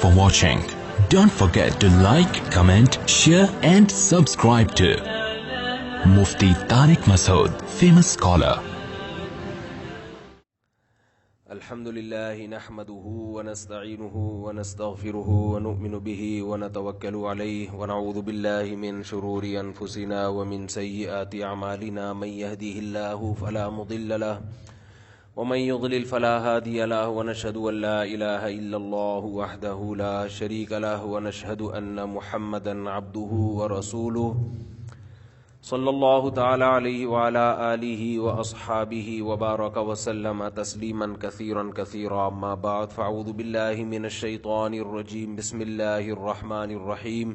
for watching. Don't forget to like, comment, share and subscribe to Mufti Tariq Masood, famous scholar. الحمدللہ نحمده ونستعینه ونستغفره ونؤمن به ونتوکل علیہ ونعوذ باللہ من شرور انفسنا ومن سیئات اعمالنا من یهده اللہ فلا مضل له ومن يضلل فلا هادي له ونشهد ان لا اله الا الله وحده لا شريك له ونشهد ان محمدا عبده ورسوله صلی اللہ تعالی علیہ وعلی آلہ واصحابہ وبارک وسلم تسلیما کثیرا کثیرا اما بعد فاعوذ باللہ من الشیطان الرجیم بسم اللہ الرحمن الرحیم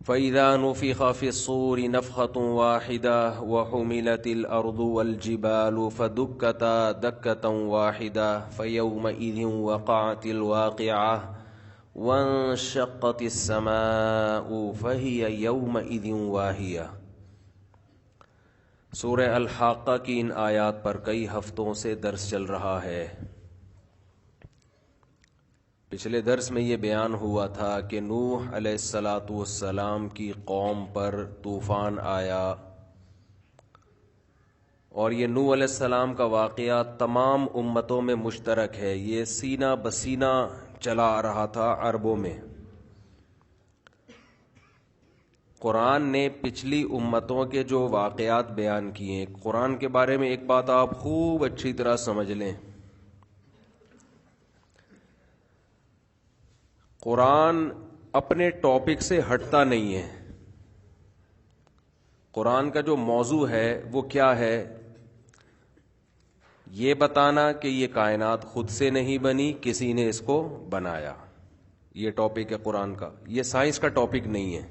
فَإِذَا نُفِخَ فِي الصُّورِ نَفْخَةٌ وَاحِدَةٌ وَحُمِلَتِ الْأَرْضُ وَالْجِبَالُ فَدُكَّتَا دَكَّةً وَاحِدَةً فَيَوْمَئِذٍ وَقَعَتِ الْوَاقِعَةُ وانشقت السماء فهي يومئذ واهية۔ سورہ الحاقہ کی ان آیات پر کئی ہفتوں سے درس چل رہا ہے۔ پچھلے درس میں یہ بیان ہوا تھا کہ نوح علیہ السلام کی قوم پر طوفان آیا، اور یہ نوح علیہ السلام کا واقعہ تمام امتوں میں مشترک ہے۔ یہ سینہ بسینہ چلا آ رہا تھا عربوں میں۔ قرآن نے پچھلی امتوں کے جو واقعات بیان کیے، قرآن کے بارے میں ایک بات آپ خوب اچھی طرح سمجھ لیں، قرآن اپنے ٹاپک سے ہٹتا نہیں ہے۔ قرآن کا جو موضوع ہے وہ کیا ہے؟ یہ بتانا کہ یہ کائنات خود سے نہیں بنی، کسی نے اس کو بنایا۔ یہ ٹاپک ہے قرآن کا، یہ سائنس کا ٹاپک نہیں ہے،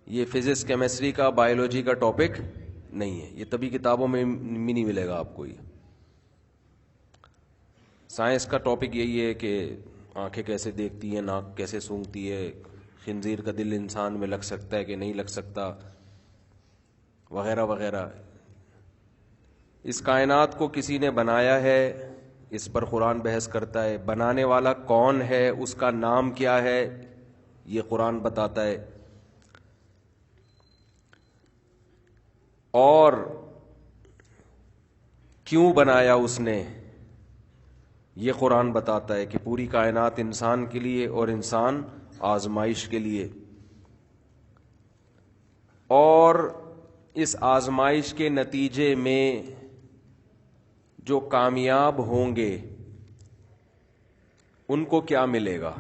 یہ فزکس کیمسٹری کا بایولوجی کا ٹاپک نہیں ہے، یہ تبھی کتابوں میں نہیں ملے گا آپ کو۔ یہ سائنس کا ٹاپک یہی ہے کہ آنکھیں کیسے دیکھتی ہیں، ناک کیسے سونگھتی ہے، خنزیر کا دل انسان میں لگ سکتا ہے کہ نہیں لگ سکتا، وغیرہ وغیرہ۔ اس کائنات کو کسی نے بنایا ہے، اس پر قرآن بحث کرتا ہے۔ بنانے والا کون ہے، اس کا نام کیا ہے، یہ قرآن بتاتا ہے۔ اور کیوں بنایا اس نے، یہ قرآن بتاتا ہے کہ پوری کائنات انسان کے لیے اور انسان آزمائش کے لیے، اور اس آزمائش کے نتیجے میں جو کامیاب ہوں گے ان کو کیا ملے گا،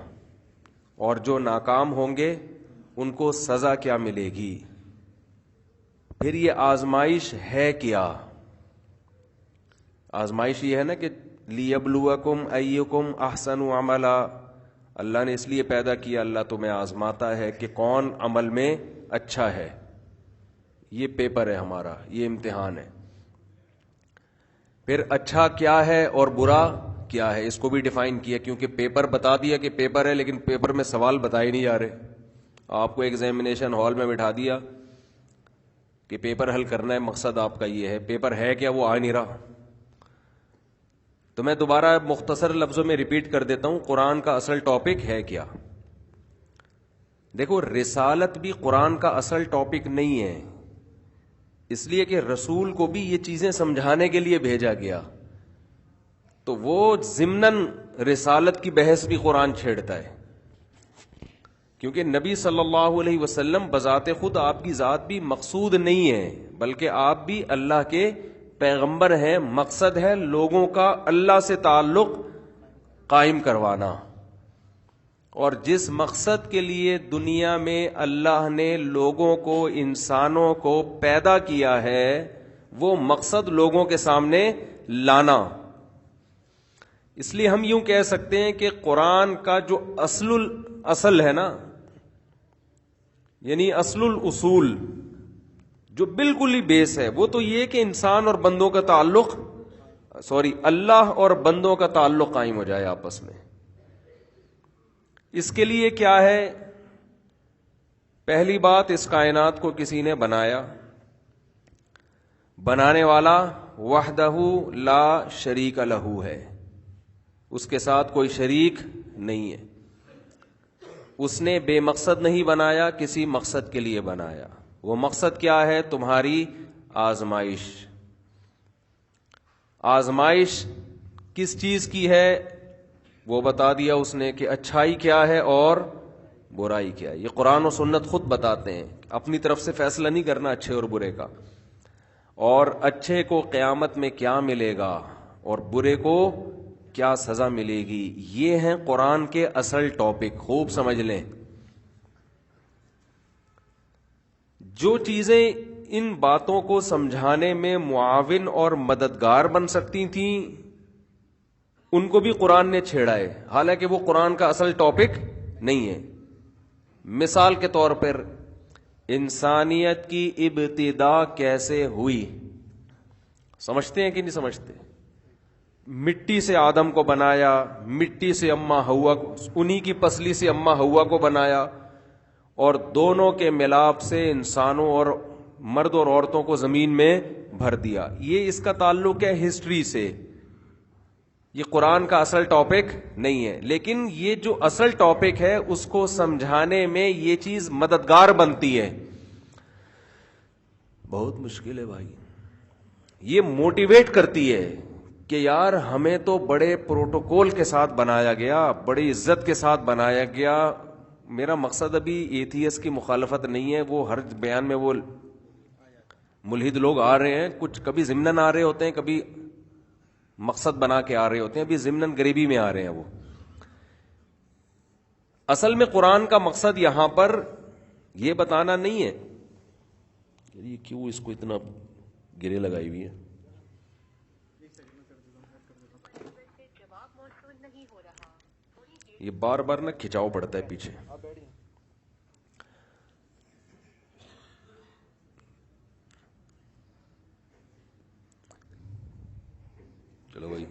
اور جو ناکام ہوں گے ان کو سزا کیا ملے گی۔ پھر یہ آزمائش ہے کیا؟ آزمائش یہ ہے نا کہ لیبلوکم ایکم احسن عملا، اللہ نے اس لیے پیدا کیا، اللہ تمہیں آزماتا ہے کہ کون عمل میں اچھا ہے۔ یہ پیپر ہے ہمارا، یہ امتحان ہے۔ پھر اچھا کیا ہے اور برا کیا ہے، اس کو بھی ڈیفائن کیا، کیونکہ پیپر بتا دیا کہ پیپر ہے، لیکن پیپر میں سوال بتائے نہیں جا رہے۔ آپ کو ایگزامینیشن ہال میں بٹھا دیا کہ پیپر حل کرنا ہے، مقصد آپ کا یہ ہے، پیپر ہے کیا وہ آ نہیں رہا۔ تو میں دوبارہ مختصر لفظوں میں ریپیٹ کر دیتا ہوں، قرآن کا اصل ٹاپک ہے کیا۔ دیکھو، رسالت بھی قرآن کا اصل ٹاپک نہیں ہے، اس لیے کہ رسول کو بھی یہ چیزیں سمجھانے کے لیے بھیجا گیا، تو وہ ضمناً رسالت کی بحث بھی قرآن چھیڑتا ہے، کیونکہ نبی صلی اللہ علیہ وسلم بذات خود آپ کی ذات بھی مقصود نہیں ہے، بلکہ آپ بھی اللہ کے پیغمبر ہیں۔ مقصد ہے لوگوں کا اللہ سے تعلق قائم کروانا، اور جس مقصد کے لیے دنیا میں اللہ نے لوگوں کو، انسانوں کو پیدا کیا ہے، وہ مقصد لوگوں کے سامنے لانا۔ اس لیے ہم یوں کہہ سکتے ہیں کہ قرآن کا جو اصل ہے نا، یعنی اصل الاصول، جو بالکل ہی بیس ہے، وہ تو یہ کہ انسان اور بندوں کا تعلق، اللہ اور بندوں کا تعلق قائم ہو جائے آپس میں۔ اس کے لیے کیا ہے؟ پہلی بات، اس کائنات کو کسی نے بنایا، بنانے والا وحدہ لا شریک لہ ہے، اس کے ساتھ کوئی شریک نہیں ہے. اس نے بے مقصد نہیں بنایا, کسی مقصد کے لیے بنایا. وہ مقصد کیا ہے؟ تمہاری آزمائش. آزمائش کس چیز کی ہے وہ بتا دیا اس نے کہ اچھائی کیا ہے اور برائی کیا ہے. یہ قرآن و سنت خود بتاتے ہیں. اپنی طرف سے فیصلہ نہیں کرنا اچھے اور برے کا. اور اچھے کو قیامت میں کیا ملے گا اور برے کو کیا سزا ملے گی, یہ ہیں قرآن کے اصل ٹاپک. خوب سمجھ لیں. جو چیزیں ان باتوں کو سمجھانے میں معاون اور مددگار بن سکتی تھیں ان کو بھی قرآن نے چھیڑا ہے, حالانکہ وہ قرآن کا اصل ٹاپک نہیں ہے. مثال کے طور پر انسانیت کی ابتدا کیسے ہوئی سمجھتے ہیں کہ نہیں سمجھتے؟ مٹی سے آدم کو بنایا, مٹی سے اماں حوا, انہی کی پسلی سے اماں حوا کو بنایا, اور دونوں کے ملاپ سے انسانوں اور مرد اور عورتوں کو زمین میں بھر دیا. یہ اس کا تعلق ہے ہسٹری سے. یہ قرآن کا اصل ٹاپک نہیں ہے, لیکن یہ جو اصل ٹاپک ہے اس کو سمجھانے میں یہ چیز مددگار بنتی ہے. بہت مشکل ہے بھائی. یہ موٹیویٹ کرتی ہے کہ یار ہمیں تو بڑے پروٹوکول کے ساتھ بنایا گیا, بڑی عزت کے ساتھ بنایا گیا. میرا مقصد ابھی ایتھیس کی مخالفت نہیں ہے. وہ ہر بیان میں وہ ملحد لوگ آ رہے ہیں, کچھ کبھی ضمناً آ رہے ہوتے ہیں, کبھی مقصد بنا کے آ رہے ہوتے ہیں. ابھی ضمناً غریبی میں آ رہے ہیں. وہ اصل میں قرآن کا مقصد یہاں پر یہ بتانا نہیں ہے یہ کیوں اس کو اتنا گرے لگائی ہوئی ہے. یہ بار بار نہ کھچاؤ پڑتا ہے پیچھے. چلو بھائی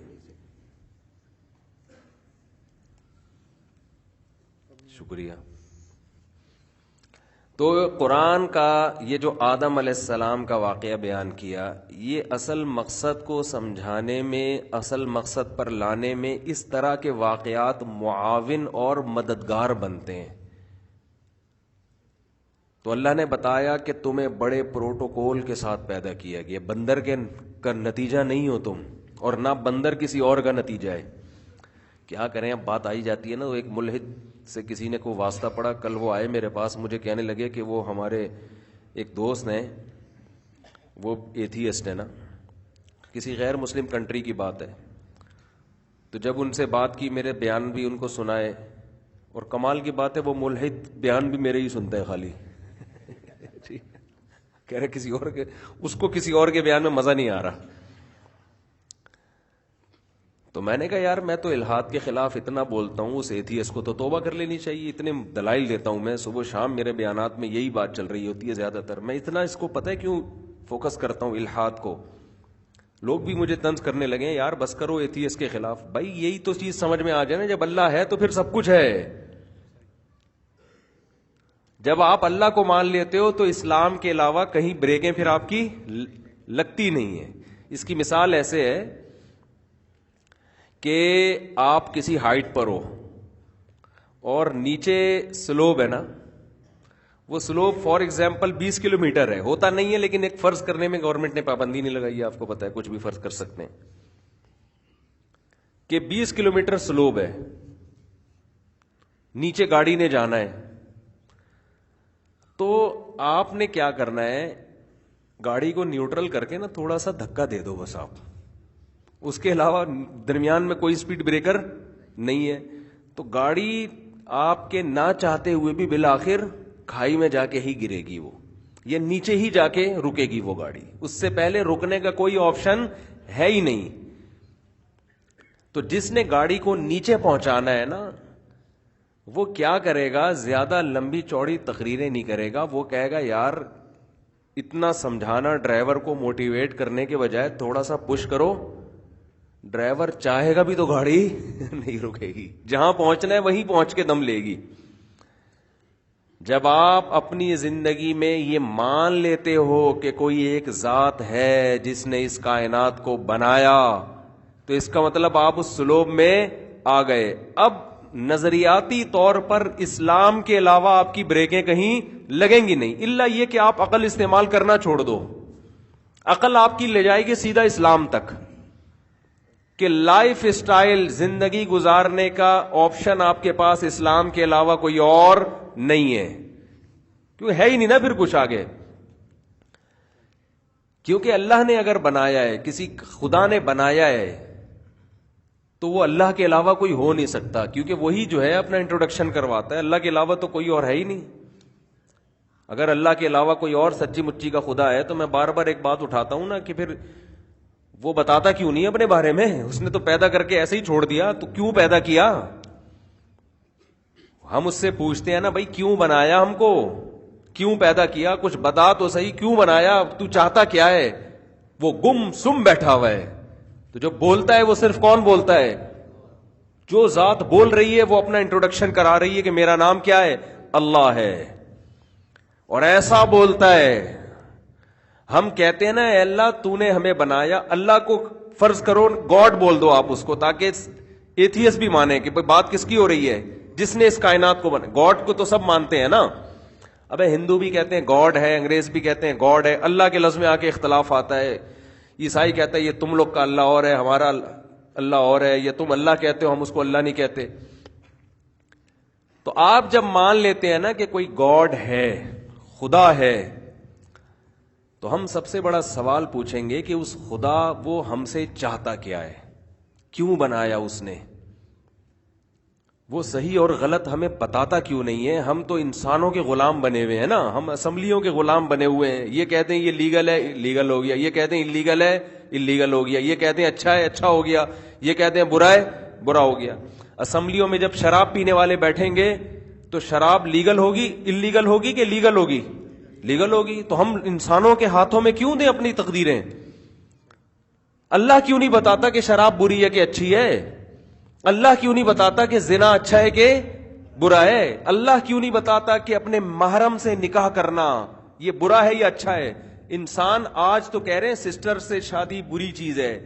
شکریہ. تو قرآن کا یہ جو آدم علیہ السلام کا واقعہ بیان کیا, یہ اصل مقصد کو سمجھانے میں, اصل مقصد پر لانے میں اس طرح کے واقعات معاون اور مددگار بنتے ہیں. تو اللہ نے بتایا کہ تمہیں بڑے پروٹوکول کے ساتھ پیدا کیا گیا, بندر کے کا نتیجہ نہیں ہو تم, اور نہ بندر کسی اور کا نتیجہ ہے. کیا کریں, اب بات آئی جاتی ہے نا. ایک ملحد سے کسی نے کوئی واسطہ پڑا, کل وہ آئے میرے پاس, مجھے کہنے لگے کہ وہ ہمارے ایک دوست ہیں, وہ ایتھیسٹ ہے نا, کسی غیر مسلم کنٹری کی بات ہے. تو جب ان سے بات کی, میرے بیان بھی ان کو سنائے, اور کمال کی بات ہے وہ ملحد بیان بھی میرے ہی سنتے ہیں خالی. کہہ رہے کسی اور کے, اس کو کسی اور کے بیان میں مزہ نہیں آ رہا. تو میں نے کہا یار میں تو الحاد کے خلاف اتنا بولتا ہوں, اس ایتھیس کو تو توبہ کر لینی چاہیے. اتنے دلائل دیتا ہوں میں, صبح شام میرے بیانات میں یہی بات چل رہی ہوتی ہے زیادہ تر. میں اتنا اس کو پتہ ہے کیوں فوکس کرتا ہوں الحاد کو. لوگ بھی مجھے طنز کرنے لگے یار بس کرو ایتھیس کے خلاف. بھائی یہی تو چیز سمجھ میں آ جائے نا, جب اللہ ہے تو پھر سب کچھ ہے. جب آپ اللہ کو مان لیتے ہو تو اسلام کے علاوہ کہیں بریکیں پھر آپ کی لگتی نہیں ہے. اس کی مثال ایسے ہے کہ آپ کسی ہائٹ پر ہو اور نیچے سلوب ہے نا, وہ سلوب فار ایگزامپل 20 کلومیٹر ہے, ہوتا نہیں ہے لیکن ایک فرض کرنے میں گورنمنٹ نے پابندی نہیں لگائی ہے, آپ کو پتا ہے کچھ بھی فرض کر سکتے ہیں کہ 20 کلومیٹر سلوب ہے, نیچے گاڑی نے جانا ہے. تو آپ نے کیا کرنا ہے, گاڑی کو نیوٹرل کر کے نا تھوڑا سا دھکا دے دو بس آپ, اس کے علاوہ درمیان میں کوئی سپیڈ بریکر نہیں ہے. تو گاڑی آپ کے نہ چاہتے ہوئے بھی بالآخر کھائی میں جا کے ہی گرے گی, وہ یہ نیچے ہی جا کے رکے گی وہ گاڑی. اس سے پہلے رکنے کا کوئی آپشن ہے ہی نہیں. تو جس نے گاڑی کو نیچے پہنچانا ہے نا, وہ کیا کرے گا, زیادہ لمبی چوڑی تقریریں نہیں کرے گا. وہ کہے گا یار اتنا سمجھانا ڈرائیور کو موٹیویٹ کرنے کے بجائے تھوڑا سا پش کرو. ڈرائیور چاہے گا بھی تو گاڑی نہیں رکے گی, جہاں پہنچنا ہے وہیں پہنچ کے دم لے گی. جب آپ اپنی زندگی میں یہ مان لیتے ہو کہ کوئی ایک ذات ہے جس نے اس کائنات کو بنایا, تو اس کا مطلب آپ اس سلوب میں آ گئے. اب نظریاتی طور پر اسلام کے علاوہ آپ کی بریکیں کہیں لگیں گی نہیں, الا یہ کہ آپ عقل استعمال کرنا چھوڑ دو. عقل آپ کی لے جائے گی سیدھا اسلام تک, کہ لائف اسٹائل, زندگی گزارنے کا آپشن آپ کے پاس اسلام کے علاوہ کوئی اور نہیں ہے. کیوں ہے ہی نہیں نا پھر کچھ آگے, کیونکہ اللہ نے اگر بنایا ہے, کسی خدا نے بنایا ہے, تو وہ اللہ کے علاوہ کوئی ہو نہیں سکتا, کیونکہ وہی جو ہے اپنا انٹروڈکشن کرواتا ہے. اللہ کے علاوہ تو کوئی اور ہے ہی نہیں. اگر اللہ کے علاوہ کوئی اور سچی مچی کا خدا ہے تو میں بار بار ایک بات اٹھاتا ہوں نا, کہ پھر وہ بتاتا کیوں نہیں اپنے بارے میں؟ اس نے تو پیدا کر کے ایسے ہی چھوڑ دیا, تو کیوں پیدا کیا؟ ہم اس سے پوچھتے ہیں نا, بھائی کیوں بنایا ہم کو, کیوں پیدا کیا, کچھ بتا تو صحیح, کیوں بنایا, تو چاہتا کیا ہے؟ وہ گم سم بیٹھا ہوا ہے. تو جو بولتا ہے وہ صرف کون بولتا ہے؟ جو ذات بول رہی ہے وہ اپنا انٹروڈکشن کرا رہی ہے کہ میرا نام کیا ہے؟ اللہ ہے. اور ایسا بولتا ہے. ہم کہتے ہیں نا اے اللہ تو نے ہمیں بنایا, اللہ کو فرض کرو گاڈ بول دو آپ اس کو, تاکہ ایتھیس بھی مانے کہ بات کس کی ہو رہی ہے, جس نے اس کائنات کو بنا. گاڈ کو تو سب مانتے ہیں نا. ابے ہندو بھی کہتے ہیں گاڈ ہے, انگریز بھی کہتے ہیں گاڈ ہے. اللہ کے لفظ میں آ کے اختلاف آتا ہے. عیسائی کہتا ہے یہ تم لوگ کا اللہ اور ہے, ہمارا اللہ اور ہے, یہ تم اللہ کہتے ہو, ہم اس کو اللہ نہیں کہتے. تو آپ جب مان لیتے ہیں نا کہ کوئی گاڈ ہے, خدا ہے, تو ہم سب سے بڑا سوال پوچھیں گے کہ اس خدا وہ ہم سے چاہتا کیا ہے, کیوں بنایا اس نے, وہ صحیح اور غلط ہمیں بتاتا کیوں نہیں ہے. ہم تو انسانوں کے غلام بنے ہوئے ہیں نا, ہم اسمبلیوں کے غلام بنے ہوئے ہیں. یہ کہتے ہیں یہ لیگل ہے, لیگل ہو گیا. یہ کہتے ہیں انلیگل ہے, انلیگل ہو گیا. یہ کہتے ہیں اچھا ہے, اچھا ہو گیا. یہ کہتے ہیں برا ہے, برا ہو گیا. اسمبلیوں میں جب شراب پینے والے بیٹھیں گے تو شراب لیگل ہوگی, انلیگل ہوگی کہ لیگل ہوگی؟ لیگل ہوگی. تو ہم انسانوں کے ہاتھوں میں کیوں دیں اپنی تقدیریں؟ اللہ کیوں نہیں بتاتا کہ شراب بری ہے کہ اچھی ہے؟ اللہ کیوں نہیں بتاتا کہ زنا اچھا ہے کہ برا ہے؟ اللہ کیوں نہیں بتاتا کہ اپنے محرم سے نکاح کرنا یہ برا ہے یا اچھا ہے؟ انسان آج تو کہہ رہے ہیں سسٹر سے شادی بری چیز ہے,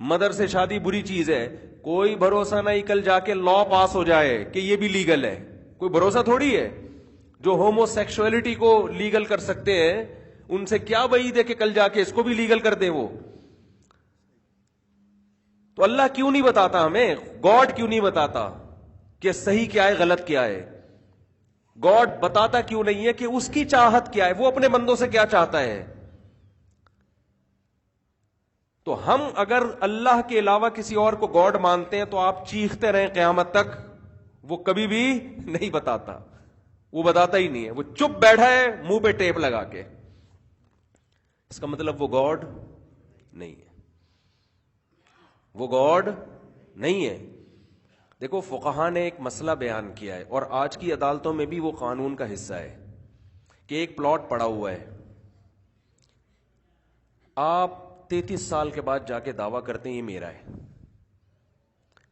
مدر سے شادی بری چیز ہے. کوئی بھروسہ نہیں کل جا کے لا پاس ہو جائے کہ یہ بھی لیگل ہے. کوئی بھروسہ تھوڑی ہے. جو ہومو سیکشولیٹی کو لیگل کر سکتے ہیں ان سے کیا وعید ہے کہ کل جا کے اس کو بھی لیگل کر دیں وہ؟ تو اللہ کیوں نہیں بتاتا ہمیں, گاڈ کیوں نہیں بتاتا کہ صحیح کیا ہے غلط کیا ہے؟ گاڈ بتاتا کیوں نہیں ہے کہ اس کی چاہت کیا ہے, وہ اپنے بندوں سے کیا چاہتا ہے؟ تو ہم اگر اللہ کے علاوہ کسی اور کو گاڈ مانتے ہیں تو آپ چیختے رہیں قیامت تک, وہ کبھی بھی نہیں بتاتا. وہ بتاتا ہی نہیں ہے, وہ چپ بیٹھا ہے منہ پہ ٹیپ لگا کے. اس کا مطلب وہ گاڈ نہیں ہے, وہ گاڈ نہیں ہے. دیکھو فقہا نے ایک مسئلہ بیان کیا ہے, اور آج کی عدالتوں میں بھی وہ قانون کا حصہ ہے, کہ ایک پلاٹ پڑا ہوا ہے, آپ 33 سال کے بعد جا کے دعویٰ کرتے ہیں یہ میرا ہے,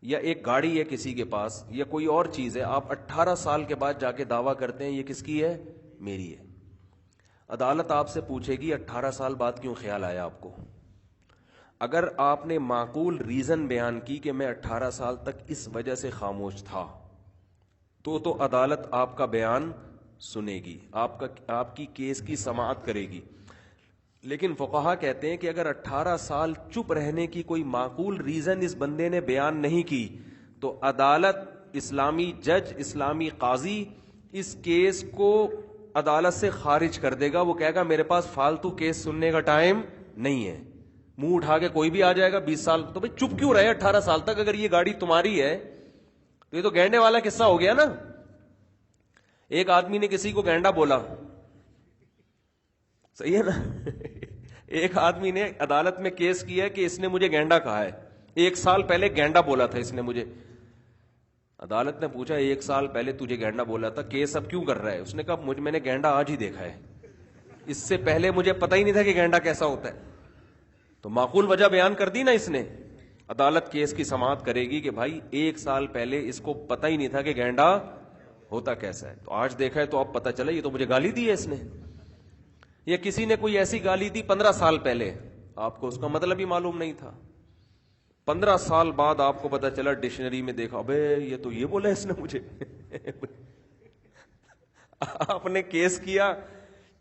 یا ایک گاڑی ہے کسی کے پاس یا کوئی اور چیز ہے, آپ 18 سال کے بعد جا کے دعویٰ کرتے ہیں یہ کس کی ہے؟ میری ہے. عدالت آپ سے پوچھے گی 18 سال بعد کیوں خیال آیا آپ کو؟ اگر آپ نے معقول ریزن بیان کی کہ میں 18 سال تک اس وجہ سے خاموش تھا, تو عدالت آپ کا بیان سنے گی, آپ کی کیس کی سماعت کرے گی. لیکن فقہا کہتے ہیں کہ اگر 18 سال چپ رہنے کی کوئی معقول ریزن اس بندے نے بیان نہیں کی, تو عدالت, اسلامی جج, اسلامی قاضی اس کیس کو عدالت سے خارج کر دے گا. وہ کہے گا میرے پاس فالتو کیس سننے کا ٹائم نہیں ہے. منہ اٹھا کے کوئی بھی آ جائے گا 20 سال, تو بھئی چپ کیوں رہے 18 سال تک؟ اگر یہ گاڑی تمہاری ہے تو یہ تو گینڈے والا قصہ ہو گیا نا. ایک آدمی نے کسی کو گینڈا بولا, صحیح ہے نا, ایک آدمی نے عدالت میں کیس کیا ہے کہ اس نے مجھے گینڈا کہا ہے, 1 سال پہلے گینڈا بولا تھا اس نے مجھے. عدالت نے پوچھا 1 سال پہلے تجھے گینڈا بولا تھا, کیس اب کیوں کر رہا ہے؟ اس نے کہا میں نے گینڈا آج ہی دیکھا ہے, اس سے پہلے مجھے پتہ ہی نہیں تھا کہ گینڈا کیسا ہوتا ہے. تو معقول وجہ بیان کر دی نا اس نے. عدالت کیس کی سماعت کرے گی کہ بھائی 1 سال پہلے اس کو پتہ ہی نہیں تھا کہ گینڈا ہوتا کیسا ہے, تو آج دیکھا ہے تو اب پتہ چلا یہ تو مجھے گالی دی ہے اس نے. یا کسی نے کوئی ایسی گالی دی 15 سال پہلے, آپ کو اس کا مطلب ہی معلوم نہیں تھا. 15 سال بعد آپ کو پتا چلا ڈکشنری میں دیکھا، ابے یہ تو یہ بولا اس نے مجھے آپ نے کیس کیا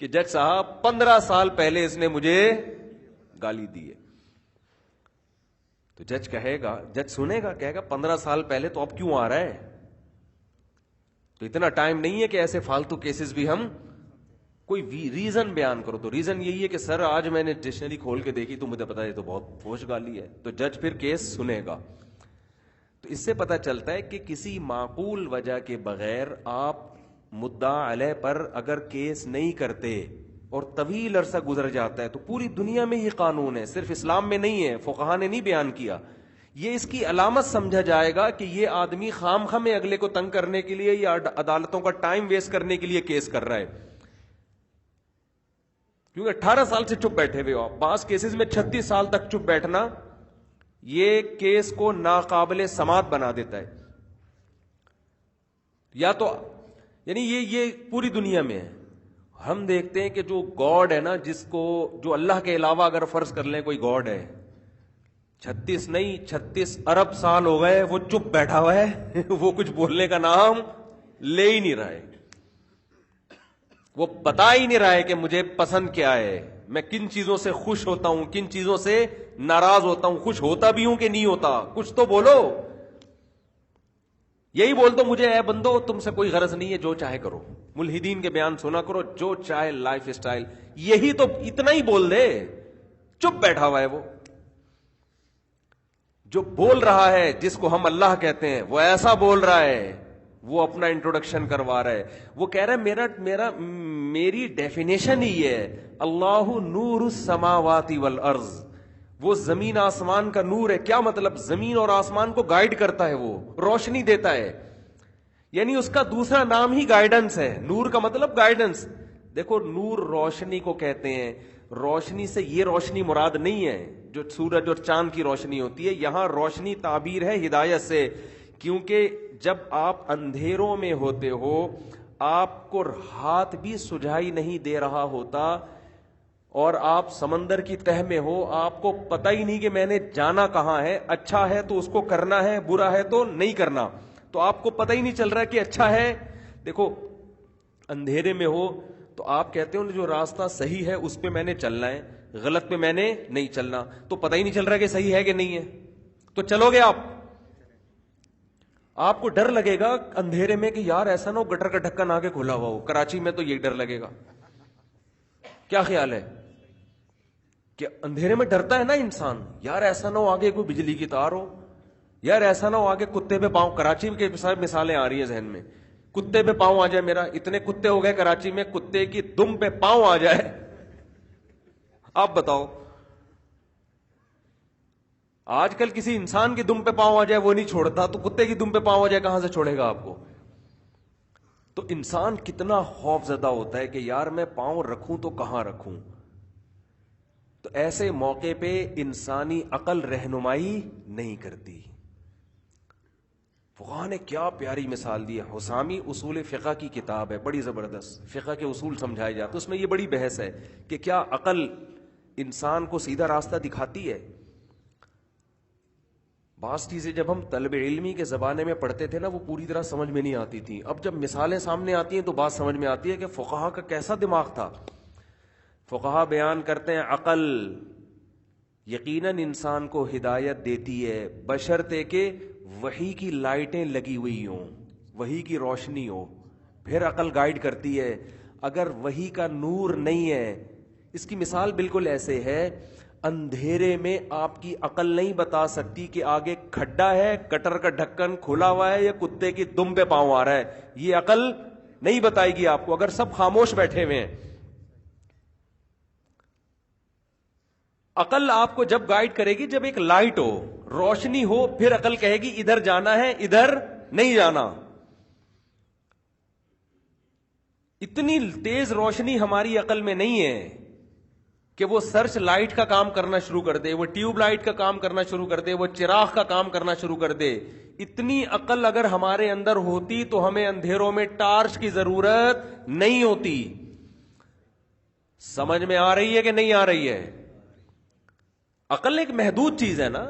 کہ جج صاحب 15 سال پہلے اس نے مجھے گالی دی ہے. تو جج کہے گا، جج سنے گا، کہے گا 15 سال پہلے تو اب کیوں آ رہا ہے؟ تو اتنا ٹائم نہیں ہے کہ ایسے فالتو کیسز بھی ہم کوئی ریزن بیان کرو. تو ریزن یہی ہے کہ سر آج میں نے ڈکشنری کھول کے دیکھی تو مجھے پتا ہے تو بہت فوش گالی ہے. تو جج پھر کیس سنے گا. تو اس سے پتا چلتا ہے کہ کسی معقول وجہ کے بغیر آپ مدعا علیہ پر اگر کیس نہیں کرتے اور طویل عرصہ گزر جاتا ہے تو پوری دنیا میں یہ قانون ہے، صرف اسلام میں نہیں ہے، فقہا نے نہیں بیان کیا. یہ اس کی علامت سمجھا جائے گا کہ یہ آدمی خام خواہ میں اگلے کو تنگ کرنے کے لیے یا عدالتوں کا ٹائم ویسٹ کرنے کے لیے کیس کر رہا ہے. کیونکہ 18 سال سے چپ بیٹھے ہوئے ہو آپ. بعض کیسز میں 36 سال تک چپ بیٹھنا یہ کیس کو ناقابل سماعت بنا دیتا ہے. یا تو یعنی یہ پوری دنیا میں ہے. ہم دیکھتے ہیں کہ جو گاڈ ہے نا، جس کو جو اللہ کے علاوہ اگر فرض کر لیں کوئی گاڈ ہے، 36 نہیں 36 ارب سال ہو گئے وہ چپ بیٹھا ہوا ہے وہ کچھ بولنے کا نام لے ہی نہیں رہا ہے. وہ بتا ہی نہیں رہا ہے کہ مجھے پسند کیا ہے، میں کن چیزوں سے خوش ہوتا ہوں، کن چیزوں سے ناراض ہوتا ہوں، خوش ہوتا بھی ہوں کہ نہیں ہوتا. کچھ تو بولو. یہی بول دو مجھے اے بندو تم سے کوئی غرض نہیں ہے، جو چاہے کرو. ملحدین کے بیان سنا کرو، جو چاہے لائف اسٹائل. یہی تو اتنا ہی بول دے. چپ بیٹھا ہوا ہے وہ. جو بول رہا ہے، جس کو ہم اللہ کہتے ہیں، وہ ایسا بول رہا ہے، وہ اپنا انٹروڈکشن کروا رہا ہے. وہ کہہ رہا ہے میری ڈیفینیشن ہی ہے، اللہ نور السماوات والارض. وہ زمین آسمان کا نور ہے. کیا مطلب؟ زمین اور آسمان کو گائیڈ کرتا ہے، وہ روشنی دیتا ہے. یعنی اس کا دوسرا نام ہی گائیڈنس ہے. نور کا مطلب گائیڈنس. دیکھو نور روشنی کو کہتے ہیں. روشنی سے یہ روشنی مراد نہیں ہے جو سورج اور چاند کی روشنی ہوتی ہے. یہاں روشنی تعبیر ہے ہدایت سے. کیونکہ جب آپ اندھیروں میں ہوتے ہو، آپ کو ہاتھ بھی سجھائی نہیں دے رہا ہوتا، اور آپ سمندر کی تہ میں ہو، آپ کو پتہ ہی نہیں کہ میں نے جانا کہاں ہے. اچھا ہے تو اس کو کرنا ہے، برا ہے تو نہیں کرنا. تو آپ کو پتہ ہی نہیں چل رہا کہ اچھا ہے. دیکھو اندھیرے میں ہو تو آپ کہتے ہو جو راستہ صحیح ہے اس پہ میں نے چلنا ہے، غلط پہ میں نے نہیں چلنا. تو پتہ ہی نہیں چل رہا کہ صحیح ہے کہ نہیں ہے، تو چلو گے آپ کو ڈر لگے گا اندھیرے میں کہ یار ایسا نہ ہو گٹر کا ڈھکن آگے کھلا ہوا ہو. کراچی میں تو یہ ڈر لگے گا. کیا خیال ہے کہ اندھیرے میں ڈرتا ہے نا انسان، یار ایسا نہ ہو آگے کوئی بجلی کی تار ہو، یار ایسا نہ ہو آگے کتے پہ پاؤں. کراچی کے مثالیں آ رہی ہیں ذہن میں. کتے پہ پاؤں آ جائے میرا. اتنے کتے ہو گئے کراچی میں، کتے کی دم پہ پاؤں آ جائے. آپ بتاؤ آج کل کسی انسان کی دم پہ پاؤں آ جائے وہ نہیں چھوڑتا، تو کتے کی دم پہ پاؤں آ جائے کہاں سے چھوڑے گا آپ کو؟ تو انسان کتنا خوف زدہ ہوتا ہے کہ یار میں پاؤں رکھوں تو کہاں رکھوں. تو ایسے موقع پہ انسانی عقل رہنمائی نہیں کرتی. فقہا نے کیا پیاری مثال دی ہے. حسامی اصول فقہ کی کتاب ہے، بڑی زبردست. فقہ کے اصول سمجھائے جاتے، اس میں یہ بڑی بحث ہے کہ کیا عقل انسان کو سیدھا راستہ دکھاتی ہے. بعض چیزیں جب ہم طلب علمی کے زمانے میں پڑھتے تھے نا وہ پوری طرح سمجھ میں نہیں آتی تھی. اب جب مثالیں سامنے آتی ہیں تو بات سمجھ میں آتی ہے کہ فقہا کا کیسا دماغ تھا. فقہا بیان کرتے ہیں عقل یقیناً انسان کو ہدایت دیتی ہے بشرطے کہ وحی کی لائٹیں لگی ہوئی ہوں، وحی کی روشنی ہو، پھر عقل گائیڈ کرتی ہے. اگر وحی کا نور نہیں ہے، اس کی مثال بالکل ایسے ہے، اندھیرے میں آپ کی عقل نہیں بتا سکتی کہ آگے کھڈا ہے، گٹر کا ڈھکن کھلا ہوا ہے یا کتے کی دم پہ پاؤں آ رہا ہے. یہ عقل نہیں بتائے گی آپ کو اگر سب خاموش بیٹھے ہوئے ہیں. عقل آپ کو جب گائیڈ کرے گی جب ایک لائٹ ہو، روشنی ہو، پھر عقل کہے گی ادھر جانا ہے ادھر نہیں جانا. اتنی تیز روشنی ہماری عقل میں نہیں ہے کہ وہ سرچ لائٹ کا کام کرنا شروع کر دے، وہ ٹیوب لائٹ کا کام کرنا شروع کر دے، وہ چراغ کا کام کرنا شروع کر دے. اتنی عقل اگر ہمارے اندر ہوتی تو ہمیں اندھیروں میں ٹارچ کی ضرورت نہیں ہوتی. سمجھ میں آ رہی ہے کہ نہیں آ رہی ہے؟ عقل ایک محدود چیز ہے نا.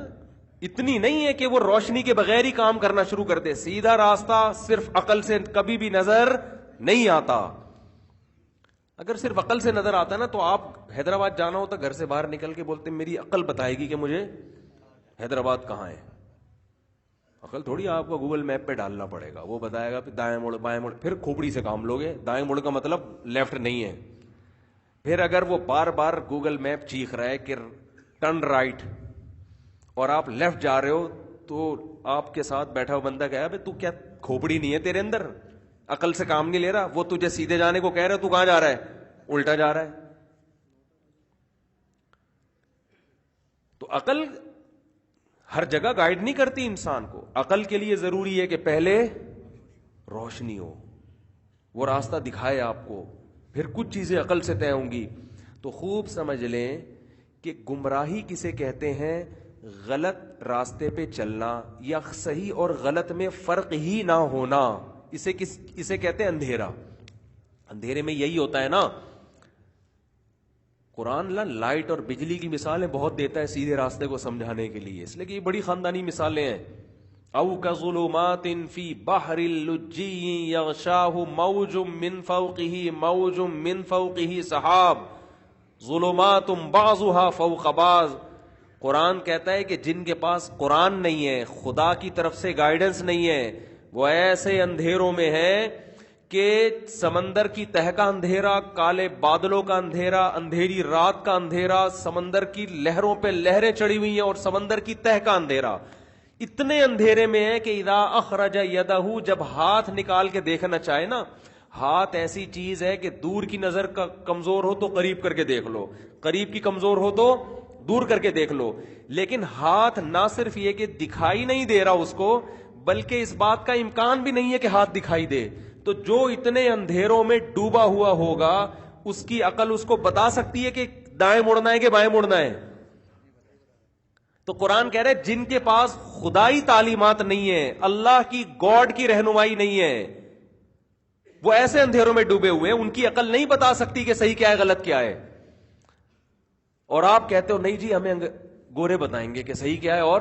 اتنی نہیں ہے کہ وہ روشنی کے بغیر ہی کام کرنا شروع کر دے. سیدھا راستہ صرف عقل سے کبھی بھی نظر نہیں آتا. اگر صرف عقل سے نظر آتا نا تو آپ حیدرآباد جانا ہوتا گھر سے باہر نکل کے بولتے میری عقل بتائے گی کہ مجھے حیدرآباد کہاں ہے. عقل تھوڑی آپ کو گوگل میپ پہ ڈالنا پڑے گا, وہ بتائے گا دائیں مڑ بائیں مڑ, پھر کھوپڑی سے کام لوگے. دائیں مڑ کا مطلب لیفٹ نہیں ہے. پھر اگر وہ بار بار گوگل میپ چیخ رہا ہے کہ ٹرن رائٹ اور آپ لیفٹ جا رہے ہو تو آپ کے ساتھ بیٹھا ہوا بندہ کہا تو کیا کھوپڑی نہیں ہے تیرے اندر, عقل سے کام نہیں لے رہا. وہ تجھے سیدھے جانے کو کہہ رہا ہے, تو کہاں جا رہا ہے, الٹا جا رہا ہے. تو عقل ہر جگہ گائیڈ نہیں کرتی انسان کو. عقل کے لیے ضروری ہے کہ پہلے روشنی ہو, وہ راستہ دکھائے آپ کو, پھر کچھ چیزیں عقل سے طے ہوں گی. تو خوب سمجھ لیں کہ گمراہی کسے کہتے ہیں, غلط راستے پہ چلنا یا صحیح اور غلط میں فرق ہی نہ ہونا. اسے کہتے ہیں اندھیرا. اندھیرے میں یہی ہوتا ہے نا. قرآن لائٹ اور بجلی کی مثالیں بہت دیتا ہے سیدھے راستے کو سمجھانے کے لیے, اس لیے کہ یہ بڑی خاندانی مثالیں ہیں. او کظلمات فی بحر اللجی یغشاہ موج من فوقہ موج من فوقہ سحاب ظلمات بعضها فوق بعض. قرآن کہتا ہے کہ جن کے پاس قرآن نہیں ہے, خدا کی طرف سے گائیڈنس نہیں ہے, وہ ایسے اندھیروں میں ہیں کہ سمندر کی تہ کا اندھیرا, کالے بادلوں کا اندھیرا, اندھیری رات کا اندھیرا, سمندر کی لہروں پہ لہریں چڑھی ہوئی ہیں اور سمندر کی تہ کا اندھیرا. اتنے اندھیرے میں ہے کہ اذا اخرج یدہ, جب ہاتھ نکال کے دیکھنا چاہے نا, ہاتھ ایسی چیز ہے کہ دور کی نظر کا کمزور ہو تو قریب کر کے دیکھ لو, قریب کی کمزور ہو تو دور کر کے دیکھ لو. لیکن ہاتھ نہ صرف یہ کہ دکھائی نہیں دے رہا اس کو, بلکہ اس بات کا امکان بھی نہیں ہے کہ ہاتھ دکھائی دے. تو جو اتنے اندھیروں میں ڈوبا ہوا ہوگا اس کی عقل اس کو بتا سکتی ہے کہ دائیں مڑنا ہے کہ بائیں مڑنا ہے. تو قرآن کہہ رہے جن کے پاس خدائی تعلیمات نہیں ہے, اللہ کی گاڈ کی رہنمائی نہیں ہے, وہ ایسے اندھیروں میں ڈوبے ہوئے ہیں, ان کی عقل نہیں بتا سکتی کہ صحیح کیا ہے غلط کیا ہے. اور آپ کہتے ہو نہیں جی ہمیں گورے بتائیں گے کہ صحیح کیا ہے اور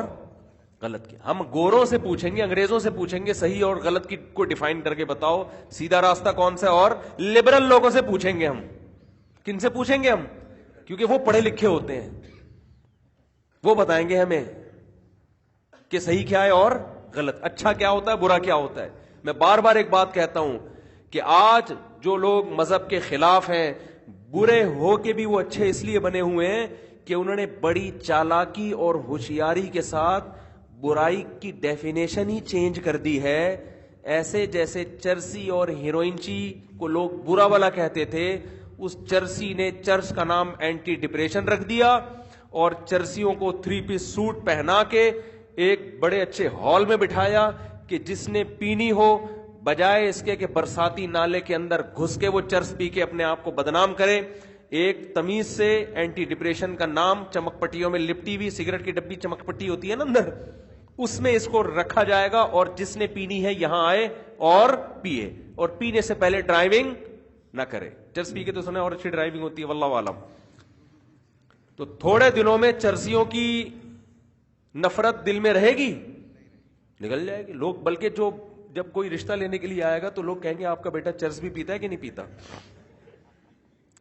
غلط کیا. ہم گوروں سے پوچھیں گے, انگریزوں سے پوچھیں گے صحیح اور غلط کی کو ڈیفائن کر کے بتاؤ, سیدھا راستہ کون سا ہے, اور لبرل لوگوں سے پوچھیں گے. ہم کن سے پوچھیں گے؟ ہم, کیونکہ وہ پڑھے لکھے ہوتے ہیں, وہ بتائیں گے ہمیں کہ صحیح کیا ہے اور غلط, اچھا کیا ہوتا ہے, برا کیا ہوتا ہے. میں بار بار ایک بات کہتا ہوں کہ آج جو لوگ مذہب کے خلاف ہیں, برے ہو کے بھی وہ اچھے اس لیے بنے ہوئے ہیں کہ انہوں نے بڑی چالاکی اور ہوشیاری کے ساتھ برائی کی ڈیفینیشن ہی چینج کر دی ہے. ایسے جیسے چرسی اور ہیروئنچی کو لوگ برا والا کہتے تھے, اس چرسی نے چرس کا نام اینٹی ڈپریشن رکھ دیا اور چرسیوں کو 3 پیس سوٹ پہنا کے ایک بڑے اچھے ہال میں بٹھایا کہ جس نے پینی ہو, بجائے اس کے کہ برساتی نالے کے اندر گھس کے وہ چرس پی کے اپنے آپ کو بدنام کرے, ایک تمیز سے اینٹی ڈپریشن کا نام چمک پٹیوں میں لپٹی ہوئی, سگریٹ کی ڈبی چمک پٹی ہوتی ہے نا اندر, اس میں اس کو رکھا جائے گا, اور جس نے پینی ہے یہاں آئے اور پیے, اور پینے سے پہلے ڈرائیونگ نہ کرے. چرس پی کے تو سنا اور اچھی ڈرائیونگ ہوتی ہے, واللہ عالم. تو تھوڑے دنوں میں چرسیوں کی نفرت دل میں رہے گی, نکل جائے گی. لوگ بلکہ جو جب کوئی رشتہ لینے کے لیے آئے گا تو لوگ کہیں گے آپ کا بیٹا چرس بھی پیتا ہے کہ نہیں پیتا,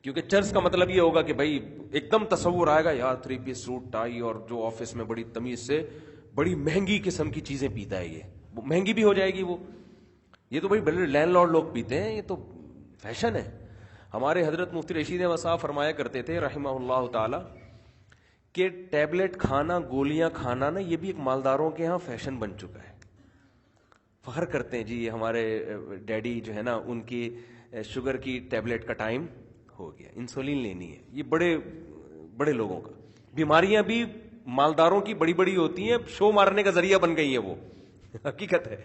کیونکہ چرس کا مطلب یہ ہوگا کہ بھائی ایک دم تصور آئے گا یار 3 پیس سوٹ ٹائی, اور جو آفس میں بڑی تمیز سے بڑی مہنگی قسم کی چیزیں پیتا ہے, یہ مہنگی بھی ہو جائے گی وہ, یہ تو بھائی بڑے لینڈ لارڈ لوگ پیتے ہیں, یہ تو فیشن ہے. ہمارے حضرت مفتی رشید احمد صاحب فرمایا کرتے تھے رحمہ اللہ تعالی کہ ٹیبلٹ کھانا, گولیاں کھانا نا, یہ بھی ایک مالداروں کے ہاں فیشن بن چکا ہے. فخر کرتے ہیں جی یہ ہمارے ڈیڈی جو ہے نا ان کی شوگر کی ٹیبلٹ کا ٹائم ہو گیا, انسولین لینی ہے. یہ بڑے بڑے لوگوں کا, بیماریاں بھی مالداروں کی بڑی بڑی ہوتی ہیں, شو مارنے کا ذریعہ بن گئی ہیں وہ, حقیقت ہے.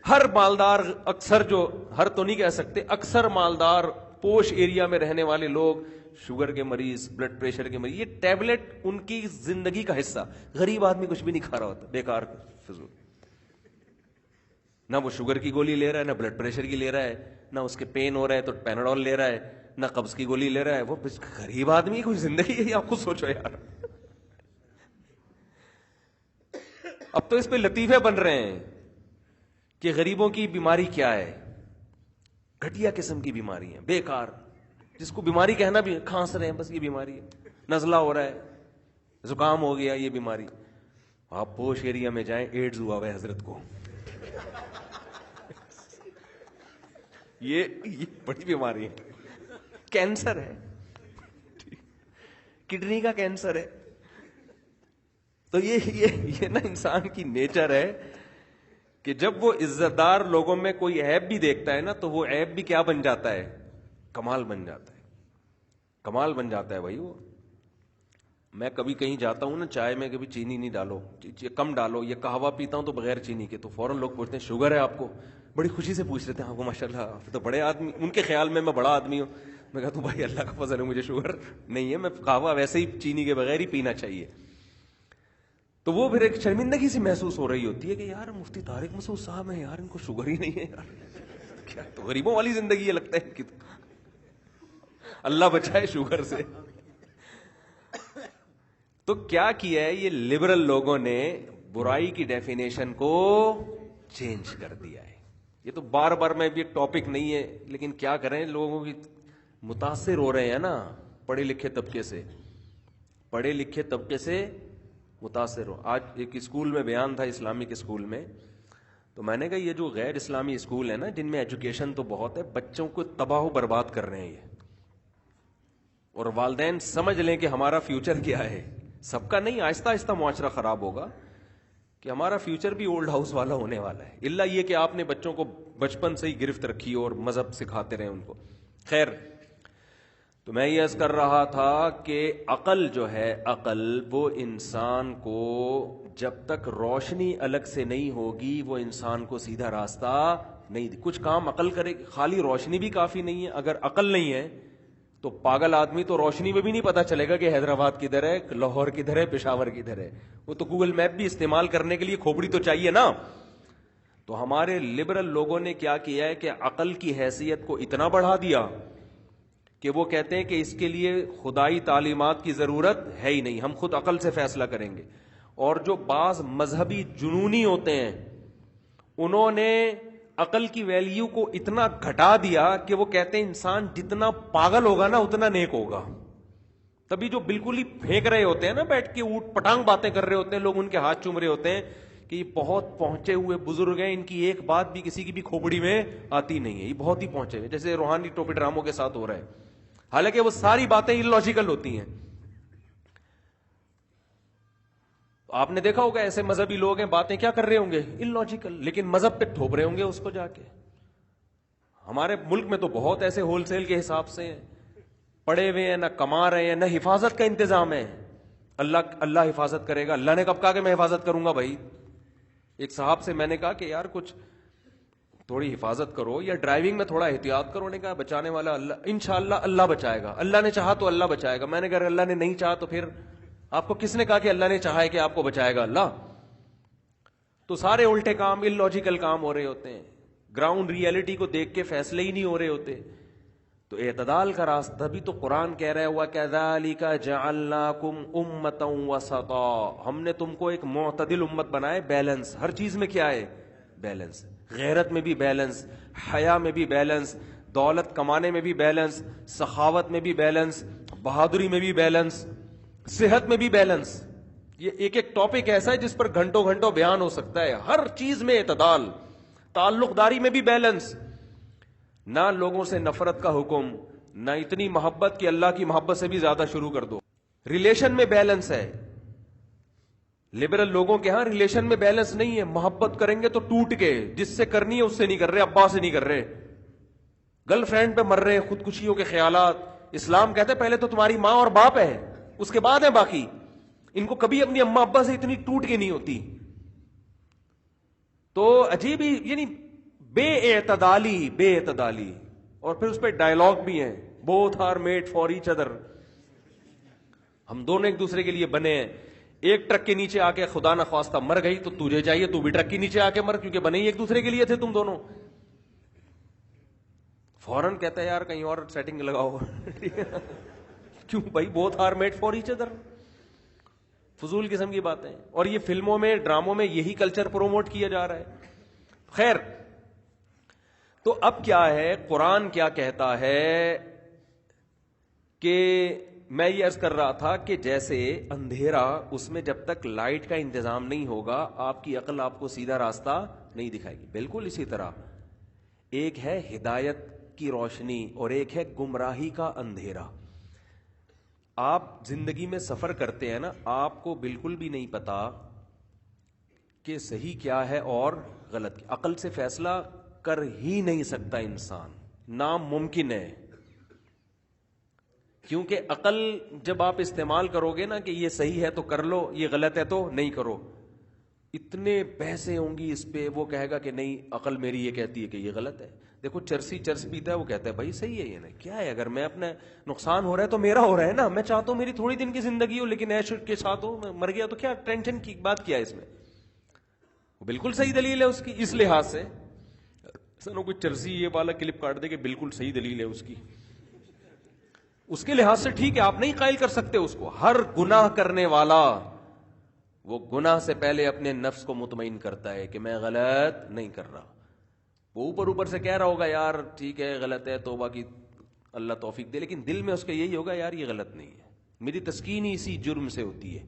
ہر مالدار, اکثر جو, ہر تو نہیں کہہ سکتے, اکثر مالدار پوش ایریا میں رہنے والے لوگ شوگر کے مریض, بلڈ پریشر کے مریض, یہ ٹیبلٹ ان کی زندگی کا حصہ. غریب آدمی کچھ بھی نہیں کھا رہا ہوتا, بیکار فضول, نہ وہ شوگر کی گولی لے رہا ہے, نہ بلڈ پریشر کی لے رہا ہے, نہ اس کے پین ہو رہا ہے تو پیناڈول لے رہا ہے, نہ قبض کی گولی لے رہا ہے. وہ غریب آدمی کوئی زندگی ہے, آپ خود سوچو یار. اب تو اس پہ لطیفے بن رہے ہیں کہ غریبوں کی بیماری کیا ہے، گھٹیا قسم کی بیماری ہے، بیکار، جس کو بیماری کہنا بھی، کھانس رہے ہیں بس یہ بیماری ہے، نزلہ ہو رہا ہے، زکام ہو گیا، یہ بیماری. آپ پوش ایریا میں جائیں، ایڈز ہوا ہوا ہے حضرت کو. یہ بڑی بیماری ہے، کینسر ہے، کڈنی کا کینسر ہے. تو یہ نا انسان کی نیچر ہے کہ جب وہ عزت دار لوگوں میں کوئی عیب بھی دیکھتا ہے نا تو وہ عیب بھی کیا بن جاتا ہے، کمال بن جاتا ہے، کمال بن جاتا ہے بھائی. وہ میں کبھی کہیں جاتا ہوں نا، چائے میں کبھی چینی نہیں ڈالو، کم ڈالو، یہ قہوہ پیتا ہوں تو بغیر چینی کے، تو فوراً لوگ پوچھتے ہیں شوگر ہے آپ کو، بڑی خوشی سے پوچھ لیتے ہیں آپ کو، ماشاء اللہ آپ تو بڑے آدمی، ان کے خیال میں بڑا آدمی ہوں. میں کہتا ہوں بھائی اللہ کا فضل ہے، مجھے شوگر نہیں ہے، میں قہوہ ویسے ہی چینی کے بغیر ہی پینا چاہیے. تو وہ پھر ایک شرمندگی سی محسوس ہو رہی ہوتی ہے کہ یار مفتی طارق مسعود صاحب ہیں یار، ان کو شوگر ہی نہیں ہے یار، کیا تو غریبوں والی زندگی ہے لگتا ہے کہ اللہ بچائے شوگر سے. تو کیا کیا ہے یہ لبرل لوگوں نے، برائی کی ڈیفینیشن کو چینج کر دیا ہے. یہ تو بار بار میں بھی ایک ٹاپک نہیں ہے، لیکن کیا کریں، لوگوں کی متاثر ہو رہے ہیں نا پڑھے لکھے طبقے سے، پڑھے لکھے طبقے سے متاثر ہو. آج ایک اسکول میں بیان تھا، اسلامک اسکول میں، تو میں نے کہا یہ جو غیر اسلامی اسکول ہے نا، جن میں ایجوکیشن تو بہت ہے، بچوں کو تباہ و برباد کر رہے ہیں یہ. اور والدین سمجھ لیں کہ ہمارا فیوچر کیا ہے، سب کا نہیں، آہستہ آہستہ معاشرہ خراب ہوگا، کہ ہمارا فیوچر بھی اولڈ ہاؤس والا ہونے والا ہے، الا یہ کہ آپ نے بچوں کو بچپن سے ہی گرفت رکھی اور مذہب سکھاتے رہے ان کو. خیر، تو میں یہ عرض کر رہا تھا کہ عقل جو ہے، عقل وہ انسان کو جب تک روشنی الگ سے نہیں ہوگی وہ انسان کو سیدھا راستہ نہیں دے. کچھ کام عقل کرے، خالی روشنی بھی کافی نہیں ہے. اگر عقل نہیں ہے تو پاگل آدمی تو روشنی میں بھی نہیں پتا چلے گا کہ حیدرآباد کدھر ہے، لاہور کدھر ہے، پشاور کدھر ہے. وہ تو گوگل میپ بھی استعمال کرنے کے لیے کھوپڑی تو چاہیے نا. تو ہمارے لبرل لوگوں نے کیا کیا ہے کہ عقل کی حیثیت کو اتنا بڑھا دیا کہ وہ کہتے ہیں کہ اس کے لیے خدائی تعلیمات کی ضرورت ہے ہی نہیں، ہم خود عقل سے فیصلہ کریں گے. اور جو بعض مذہبی جنونی ہوتے ہیں انہوں نے عقل کی ویلیو کو اتنا گھٹا دیا کہ وہ کہتے ہیں انسان جتنا پاگل ہوگا نا اتنا نیک ہوگا. تبھی جو بالکل ہی پھینک رہے ہوتے ہیں نا، بیٹھ کے اوٹ پٹانگ باتیں کر رہے ہوتے ہیں، لوگ ان کے ہاتھ چوم رہے ہوتے ہیں کہ یہ بہت پہنچے ہوئے بزرگ ہیں، ان کی ایک بات بھی کسی کی بھی کھوپڑی میں آتی نہیں ہے، یہ بہت ہی پہنچے ہوئے، جیسے روحانی ٹوپی ڈراموں کے ساتھ ہو رہا ہے. حالانکہ وہ ساری باتیں illogical ہوتی ہیں. آپ نے دیکھا ہوگا ایسے مذہبی لوگ ہیں، باتیں کیا کر رہے ہوں گے، illogical، لیکن مذہب پہ ٹھوپ رہے ہوں گے اس کو جا کے. ہمارے ملک میں تو بہت ایسے ہول سیل کے حساب سے ہیں، پڑے ہوئے ہیں، نہ کما رہے ہیں، نہ حفاظت کا انتظام ہے. اللہ حفاظت کرے گا. اللہ نے کب کہا کہ میں حفاظت کروں گا بھائی؟ ایک صاحب سے میں نے کہا کہ یار کچھ تھوڑی حفاظت کرو، یا ڈرائیونگ میں تھوڑا احتیاط کرو. نے کہا بچانے والا اللہ، انشاءاللہ اللہ بچائے گا، اللہ نے چاہا تو اللہ بچائے گا. میں نے کہا اللہ نے نہیں چاہا تو پھر آپ کو کس نے کہا کہ اللہ نے چاہا ہے کہ آپ کو بچائے گا اللہ؟ تو سارے الٹے کام، illogical کام ہو رہے ہوتے ہیں، گراؤنڈ ریئلٹی کو دیکھ کے فیصلے ہی نہیں ہو رہے ہوتے. تو اعتدال کا راستہ بھی تو قرآن کہہ رہا ہوا كَذَلِكَ جَعَلْنَاكُمْ أُمَّةً وَسَطًا، ہم نے تم کو ایک معتدل امت بنائے. بیلنس ہر چیز میں کیا ہے؟ بیلنس. غیرت میں بھی بیلنس، حیا میں بھی بیلنس، دولت کمانے میں بھی بیلنس، سخاوت میں بھی بیلنس، بہادری میں بھی بیلنس، صحت میں بھی بیلنس. یہ ایک ایک ٹاپک ایسا ہے جس پر گھنٹوں گھنٹوں بیان ہو سکتا ہے. ہر چیز میں اعتدال. تعلق داری میں بھی بیلنس، نہ لوگوں سے نفرت کا حکم، نہ اتنی محبت کہ اللہ کی محبت سے بھی زیادہ شروع کر دو. ریلیشن میں بیلنس ہے. لبرل لوگوں کے ہاں ریلیشن میں بیلنس نہیں ہے. محبت کریں گے تو ٹوٹ کے، جس سے کرنی ہے اس سے نہیں کر رہے، ابا سے نہیں کر رہے، گرل فرینڈ پہ مر رہے، خودکشیوں کے خیالات. اسلام کہتے پہلے تو تمہاری ماں اور باپ ہے، اس کے بعد ہے باقی. ان کو کبھی اپنی اما ابا سے اتنی ٹوٹ کے نہیں ہوتی. تو عجیب ہی، یعنی بے اعتدالی. اور پھر اس پہ ڈائلاگ بھی ہیں، both are made for each other, ہم دونوں ایک دوسرے کے لیے بنے ہیں. ایک ٹرک کے نیچے آ کے خدا نہ خواستہ مر گئی تو تجھے چاہیے تو بھی ٹرک کے نیچے آ کے مر، کیونکہ بنے ہی ایک دوسرے کے لیے تھے تم دونوں. فوراً کہتا ہے یار کہیں اور سیٹنگ لگاؤ. کیوں بھائی؟ Both are made for each other. فضول قسم کی باتیں. اور یہ فلموں میں ڈراموں میں یہی کلچر پروموٹ کیا جا رہا ہے. خیر, تو اب کیا ہے, قرآن کیا کہتا ہے کہ میں یہ عرض کر رہا تھا کہ جیسے اندھیرا, اس میں جب تک لائٹ کا انتظام نہیں ہوگا آپ کی عقل آپ کو سیدھا راستہ نہیں دکھائے گی. بالکل اسی طرح ایک ہے ہدایت کی روشنی اور ایک ہے گمراہی کا اندھیرا. آپ زندگی میں سفر کرتے ہیں نا, آپ کو بالکل بھی نہیں پتا کہ صحیح کیا ہے اور غلط. عقل سے فیصلہ کر ہی نہیں سکتا انسان, ناممکن ہے. کیونکہ عقل جب آپ استعمال کرو گے نا کہ یہ صحیح ہے تو کر لو, یہ غلط ہے تو نہیں کرو, اتنے بحثیں ہوں گی اس پہ. وہ کہے گا کہ نہیں عقل میری یہ کہتی ہے کہ یہ غلط ہے. دیکھو چرسی چرس پیتا ہے, وہ کہتا ہے بھائی صحیح ہے, یہ نہیں کیا ہے, اگر میں اپنا نقصان ہو رہا ہے تو میرا ہو رہا ہے نا, میں چاہتا ہوں میری تھوڑی دن کی زندگی ہو لیکن عیش کے ساتھ ہو, میں مر گیا تو کیا ٹینشن کی بات کیا ہے اس میں. بالکل صحیح دلیل ہے اس کی اس لحاظ سے. سنو کوئی چرسی یہ والا کلپ کاٹ دے کہ بالکل صحیح دلیل ہے اس کی, اس کے لحاظ سے ٹھیک ہے, آپ نہیں قائل کر سکتے اس کو. ہر گناہ کرنے والا وہ گناہ سے پہلے اپنے نفس کو مطمئن کرتا ہے کہ میں غلط نہیں کر رہا. وہ اوپر سے کہہ رہا ہوگا یار ٹھیک ہے غلط ہے, توبہ کی اللہ توفیق دے, لیکن دل میں اس کے یہی ہوگا یار یہ غلط نہیں ہے, میری تسکین ہی اسی جرم سے ہوتی ہے.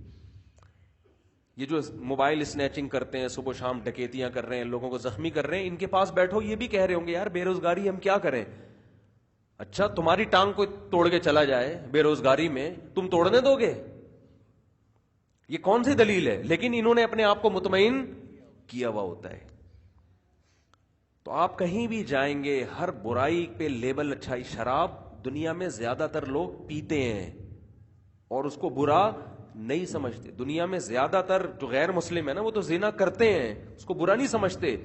یہ جو موبائل اسنیچنگ کرتے ہیں, صبح شام ڈکیتیاں کر رہے ہیں, لوگوں کو زخمی کر رہے ہیں, ان کے پاس بیٹھو یہ بھی کہہ رہے ہوں گے یار بے روزگاری ہم کیا کریں. اچھا تمہاری ٹانگ کو توڑ کے چلا جائے بے روزگاری میں, تم توڑنے دو گے؟ یہ کون سی دلیل ہے؟ لیکن انہوں نے اپنے آپ کو مطمئن کیا ہوا ہوتا ہے. تو آپ کہیں بھی جائیں گے ہر برائی پہ لیبل اچھائی. شراب دنیا میں زیادہ تر لوگ پیتے ہیں اور اس کو برا نہیں سمجھتے. دنیا میں زیادہ تر جو غیر مسلم ہے نا وہ تو زنا کرتے ہیں, اس کو برا نہیں سمجھتے.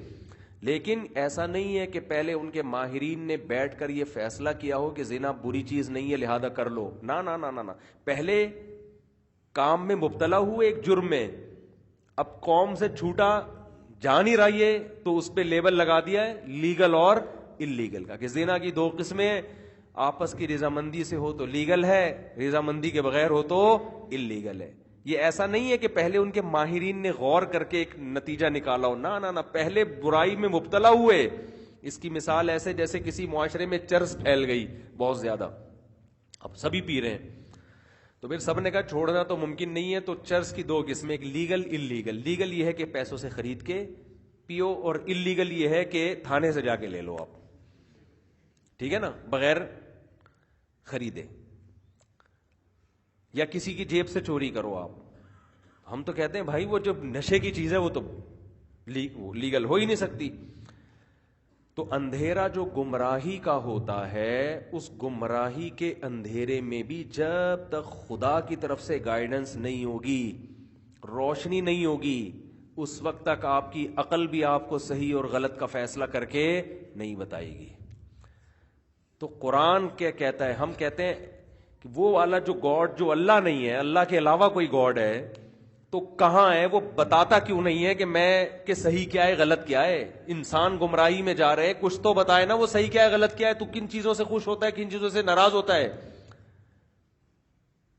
لیکن ایسا نہیں ہے کہ پہلے ان کے ماہرین نے بیٹھ کر یہ فیصلہ کیا ہو کہ زنا بری چیز نہیں ہے لہذا کر لو. نا نا نا نا نا, پہلے کام میں مبتلا ہوئے ایک جرم میں, اب قوم سے چھوٹا جان ہی رہی ہے تو اس پہ لیبل لگا دیا ہے لیگل اور انلیگل کا, کہ زنا کی دو قسمیں, آپس کی رضامندی سے ہو تو لیگل ہے, رضامندی کے بغیر ہو تو انلیگل ہے. یہ ایسا نہیں ہے کہ پہلے ان کے ماہرین نے غور کر کے ایک نتیجہ نکالا ہو, نہ نہ نہ, پہلے برائی میں مبتلا ہوئے. اس کی مثال ایسے جیسے کسی معاشرے میں چرس پھیل گئی بہت زیادہ, اب سبھی پی رہے ہیں, تو پھر سب نے کہا چھوڑنا تو ممکن نہیں ہے, تو چرس کی دو قسمیں, ایک لیگل انلیگل. لیگل یہ ہے کہ پیسوں سے خرید کے پیو, اور انلیگل یہ ہے کہ تھانے سے جا کے لے لو آپ, ٹھیک ہے نا, بغیر خریدے, یا کسی کی جیب سے چوری کرو آپ. ہم تو کہتے ہیں بھائی وہ جو نشے کی چیز ہے وہ تو لیگل ہو ہی نہیں سکتی. تو اندھیرا جو گمراہی کا ہوتا ہے, اس گمراہی کے اندھیرے میں بھی جب تک خدا کی طرف سے گائیڈنس نہیں ہوگی, روشنی نہیں ہوگی, اس وقت تک آپ کی عقل بھی آپ کو صحیح اور غلط کا فیصلہ کر کے نہیں بتائے گی. تو قرآن کیا کہتا ہے؟ ہم کہتے ہیں کہ وہ والا جو گاڈ جو اللہ نہیں ہے, اللہ کے علاوہ کوئی گاڈ ہے تو کہاں ہے؟ وہ بتاتا کیوں نہیں ہے کہ صحیح کیا ہے غلط کیا ہے؟ انسان گمراہی میں جا رہے, کچھ تو بتائے نا وہ صحیح کیا ہے غلط کیا ہے. تو کن چیزوں سے خوش ہوتا ہے, کن چیزوں سے ناراض ہوتا ہے؟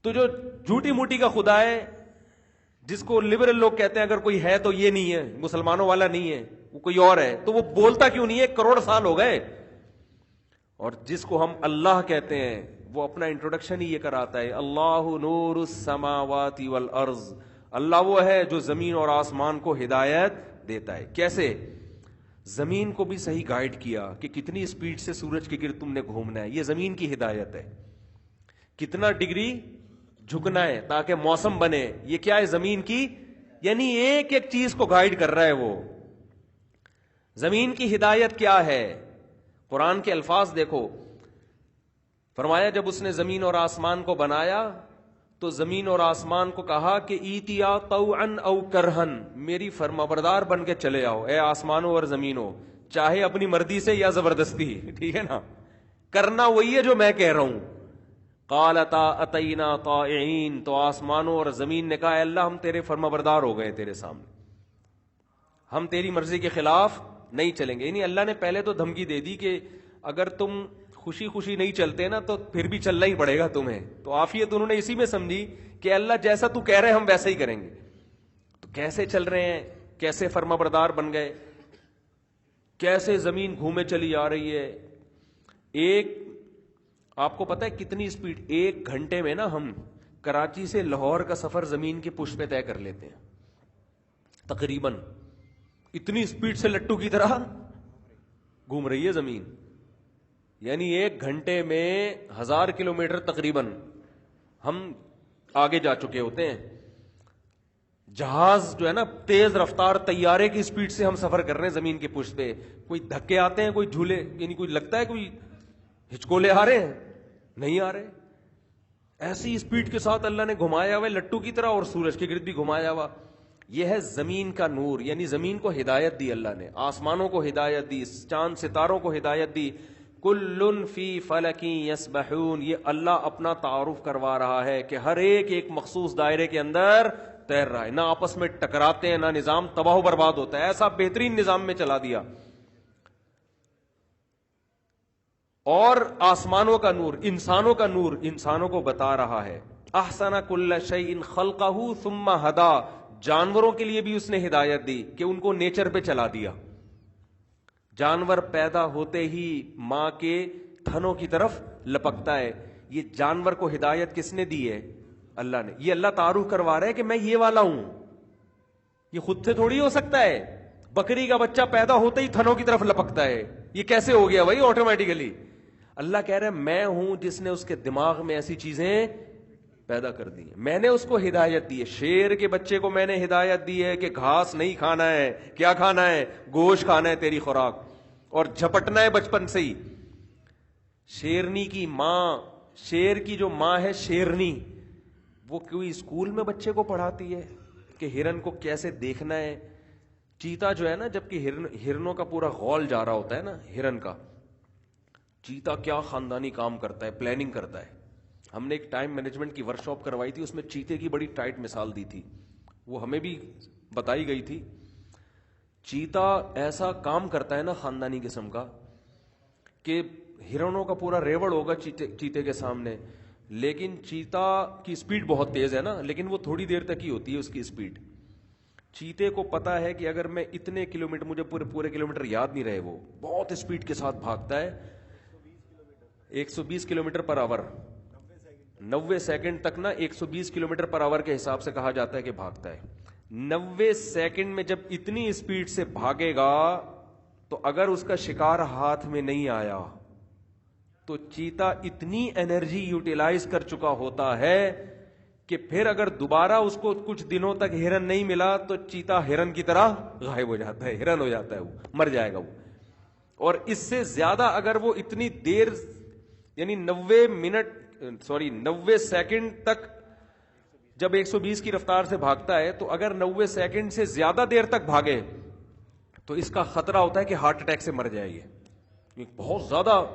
تو جو جھوٹی موٹی کا خدا ہے جس کو لبرل لوگ کہتے ہیں اگر کوئی ہے تو یہ نہیں ہے, مسلمانوں والا نہیں ہے, وہ کوئی اور ہے, تو وہ بولتا کیوں نہیں ہے؟ 1 کروڑ سال ہو گئے. اور جس کو ہم اللہ کہتے ہیں وہ اپنا انٹروڈکشن ہی یہ کراتا ہے, اللہ نور السماوات والارض, اللہ وہ ہے جو زمین اور آسمان کو ہدایت دیتا ہے. کیسے؟ زمین کو بھی صحیح گائیڈ کیا کہ کتنی سپیڈ سے سورج کے گرد تم نے گھومنا ہے, یہ زمین کی ہدایت ہے. کتنا ڈگری جھکنا ہے تاکہ موسم بنے, یہ کیا ہے؟ زمین کی, یعنی ایک ایک چیز کو گائیڈ کر رہا ہے وہ. زمین کی ہدایت کیا ہے؟ قرآن کے الفاظ دیکھو, فرمایا جب اس نے زمین اور آسمان کو بنایا تو زمین اور آسمان کو کہا کہ ایتیا طوعا او کرہن, میری فرمانبردار بن کے چلے آؤ اے آسمانوں اور زمینوں, چاہے اپنی مرضی سے یا زبردستی, ٹھیک ہے نا, کرنا وہی ہے جو میں کہہ رہا ہوں. قالتا اتینا طائعین, تو آسمانوں اور زمین نے کہا اے اللہ ہم تیرے فرمانبردار ہو گئے تیرے سامنے, ہم تیری مرضی کے خلاف نہیں چلیں گے. یعنی اللہ نے پہلے تو دھمکی دے دی کہ اگر تم خوشی خوشی نہیں چلتے نا تو پھر بھی چلنا ہی پڑے گا تمہیں. تو عافیت انہوں نے اسی میں سمجھی کہ اللہ جیسا تو کہہ رہے ہم ویسا ہی کریں گے. تو کیسے چل رہے ہیں, کیسے فرما بردار بن گئے, کیسے زمین گھومے چلی آ رہی ہے. ایک آپ کو پتا ہے کتنی سپیڈ, 1 گھنٹے میں نا ہم کراچی سے لاہور کا سفر زمین کے پشت پہ طے کر لیتے ہیں تقریباً. اتنی سپیڈ سے لٹو کی طرح گھوم رہی ہے زمین. یعنی 1 گھنٹے میں 1000 کلومیٹر تقریباً ہم آگے جا چکے ہوتے ہیں. جہاز جو ہے نا تیز رفتار طیارے کی سپیڈ سے ہم سفر کر رہے ہیں زمین کے پشت پہ. کوئی دھکے آتے ہیں, کوئی جھولے, یعنی کوئی لگتا ہے کوئی ہچکولے آ رہے ہیں, نہیں آ رہے. ایسی سپیڈ کے ساتھ اللہ نے گھمایا ہوا لٹو کی طرح, اور سورج کے گرد بھی گھمایا ہوا. یہ ہے زمین کا نور, یعنی زمین کو ہدایت دی اللہ نے, آسمانوں کو ہدایت دی, چاند ستاروں کو ہدایت دی. کل فی فلک یسبحون, یہ اللہ اپنا تعارف کروا رہا ہے کہ ہر ایک مخصوص دائرے کے اندر تیر رہا ہے, نہ آپس میں ٹکراتے ہیں, نہ نظام تباہ و برباد ہوتا ہے. ایسا بہترین نظام میں چلا دیا. اور آسمانوں کا نور, انسانوں کا نور انسانوں کو بتا رہا ہے. احسن کل شیء خلقہ ثم ہدا, جانوروں کے لیے بھی اس نے ہدایت دی کہ ان کو نیچر پہ چلا دیا. جانور پیدا ہوتے ہی ماں کے تھنوں کی طرف لپکتا ہے. یہ جانور کو ہدایت کس نے دی ہے؟ اللہ نے. یہ اللہ تعارف کروا رہا ہے کہ میں یہ والا ہوں. یہ خود سے تھوڑی ہو سکتا ہے. بکری کا بچہ پیدا ہوتے ہی تھنوں کی طرف لپکتا ہے, یہ کیسے ہو گیا بھائی آٹومیٹیکلی؟ اللہ کہہ رہا ہے میں ہوں جس نے اس کے دماغ میں ایسی چیزیں پیدا کر دی. میں نے اس کو ہدایت دی ہے. شیر کے بچے کو میں نے ہدایت دی ہے کہ گھاس نہیں کھانا ہے, کیا کھانا ہے؟ گوشت کھانا ہے تیری خوراک, اور جھپٹنا ہے بچپن سے ہی. شیرنی کی ماں, شیر کی جو ماں ہے شیرنی, وہ کوئی اسکول میں بچے کو پڑھاتی ہے کہ ہرن کو کیسے دیکھنا ہے؟ چیتا جو ہے نا, جبکہ ہرنوں کا پورا غول جا رہا ہوتا ہے نا ہرن کا, چیتا کیا خاندانی کام کرتا ہے, پلاننگ کرتا ہے. ہم نے ایک ٹائم مینجمنٹ کی ورکشاپ کروائی تھی, اس میں چیتے کی بڑی ٹائٹ مثال دی تھی, وہ ہمیں بھی بتائی گئی تھی. چیتا ایسا کام کرتا ہے نا خاندانی قسم کا کہ ہرنوں کا پورا ریوڑ ہوگا چیتے کے سامنے, لیکن چیتا کی سپیڈ بہت تیز ہے نا, لیکن وہ تھوڑی دیر تک ہی ہوتی ہے اس کی سپیڈ. چیتے کو پتا ہے کہ اگر میں اتنے کلومیٹر, مجھے پورے کلومیٹر یاد نہیں رہے, وہ بہت سپیڈ کے ساتھ بھاگتا ہے, 120 کلومیٹر پر آور, 90 سیکنڈ تک نا 120 کلومیٹر پر آور کے حساب سے کہا جاتا ہے کہ بھاگتا ہے. 90 سیکنڈ میں جب اتنی سپیڈ سے بھاگے گا تو اگر اس کا شکار ہاتھ میں نہیں آیا تو چیتا اتنی انرجی یوٹیلائز کر چکا ہوتا ہے کہ پھر اگر دوبارہ اس کو کچھ دنوں تک ہرن نہیں ملا تو چیتا ہرن کی طرح غائب ہو جاتا ہے, ہرن ہو جاتا ہے, وہ مر جائے گا وہ. اور اس سے زیادہ اگر وہ اتنی دیر, یعنی 90 سیکنڈ تک جب 120 کی رفتار سے بھاگتا ہے, تو اگر 90 سیکنڈ سے زیادہ دیر تک بھاگے تو اس کا خطرہ ہوتا ہے کہ ہارٹ اٹیک سے مر جائے گی. بہت زیادہ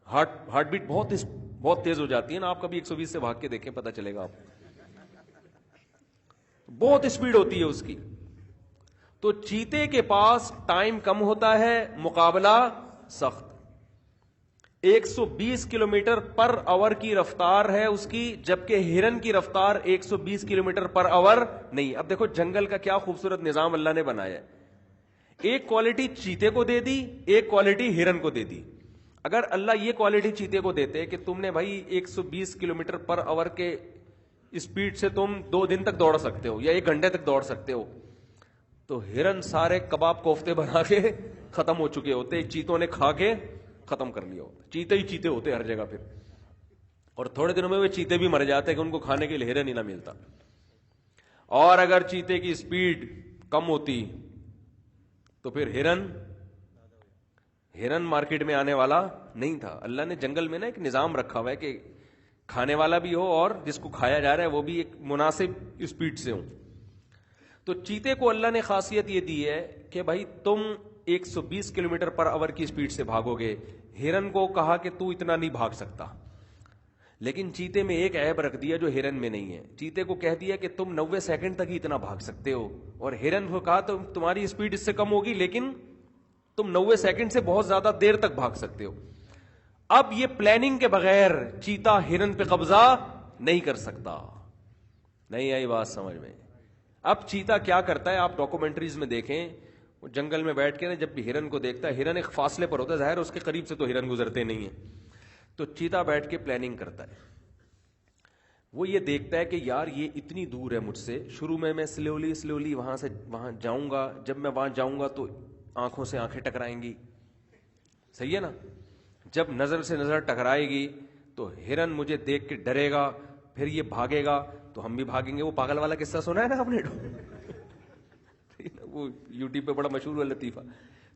ہارٹ بیٹ بہت تیز ہو جاتی ہے نا. آپ کبھی 120 سے بھاگ کے دیکھیں, پتہ چلے گا آپ, بہت اسپیڈ ہوتی ہے اس کی. تو چیتے کے پاس ٹائم کم ہوتا ہے, مقابلہ سخت. 120 کلومیٹر پر آور کی رفتار ہے اس کی, جبکہ ہرن کی رفتار 120 کلومیٹر پر آور نہیں. اب دیکھو جنگل کا کیا خوبصورت نظام اللہ نے بنایا ہے. ایک کوالٹی چیتے کو دے دی, ایک کوالٹی ہرن کو دے دی. اگر اللہ یہ کوالٹی چیتے کو دیتے کہ تم نے بھائی 120 کلومیٹر پر آور کے اسپیڈ سے تم 2 دن تک دوڑ سکتے ہو یا 1 گھنٹے تک دوڑ سکتے ہو, تو ہرن سارے کباب کوفتے بنا کے ختم ہو چکے ہوتے, چیتوں نے کھا کے ختم کر لیا ہوتا. چیتے ہی چیتے ہوتے ہر جگہ پھر, اور تھوڑے دنوں میں وہ چیتے بھی مر جاتے کہ ان کو کھانے کے لیے ہرن ہی نہ ملتا. اور اگر چیتے کی اسپیڈ کم ہوتی تو پھر ہرن مارکیٹ میں آنے والا نہیں تھا. اللہ نے جنگل میں نا ایک نظام رکھا ہوا ہے کہ کھانے والا بھی ہو اور جس کو کھایا جا رہا ہے وہ بھی ایک مناسب اسپیڈ سے ہو. تو چیتے کو اللہ نے خاصیت یہ دی ہے کہ بھائی تم 120 کلومیٹر پر آور کی اسپیڈ سے بھاگو گے. ہرن کو کہا کہ تو اتنا نہیں بھاگ سکتا, لیکن چیتے میں ایک عیب رکھ دیا جو ہرن میں نہیں ہے. چیتے کو کہہ دیا کہ تم 90 سیکنڈ تک ہی اتنا بھاگ سکتے ہو, اور ہرن کو کہا تو تمہاری اسپیڈ اس سے کم ہوگی لیکن تم 90 سیکنڈ سے بہت زیادہ دیر تک بھاگ سکتے ہو. اب یہ پلاننگ کے بغیر چیتا ہرن پہ قبضہ نہیں کر سکتا. نہیں آئی بات سمجھ میں؟ اب چیتا کیا کرتا ہے, آپ ڈاکومنٹریز میں دیکھیں, وہ جنگل میں بیٹھ کے نا جب بھی ہرن کو دیکھتا ہے, ہرن ایک فاصلے پر ہوتا ہے, ظاہر اس کے قریب سے تو ہرن گزرتے نہیں ہیں, تو چیتا بیٹھ کے پلاننگ کرتا ہے. وہ یہ دیکھتا ہے کہ یار یہ اتنی دور ہے مجھ سے, شروع میں سلولی وہاں سے وہاں جاؤں گا, جب میں وہاں جاؤں گا تو آنکھوں سے آنکھیں ٹکرائیں گی, صحیح ہے نا, جب نظر سے نظر ٹکرائے گی تو ہرن مجھے دیکھ کے ڈرے گا, پھر یہ بھاگے گا تو ہم بھی بھاگیں گے. وہ پاگل والا قصہ سنا ہے نا آپ نے, وہ یوٹیوب پہ بڑا مشہور ہے لطیفہ.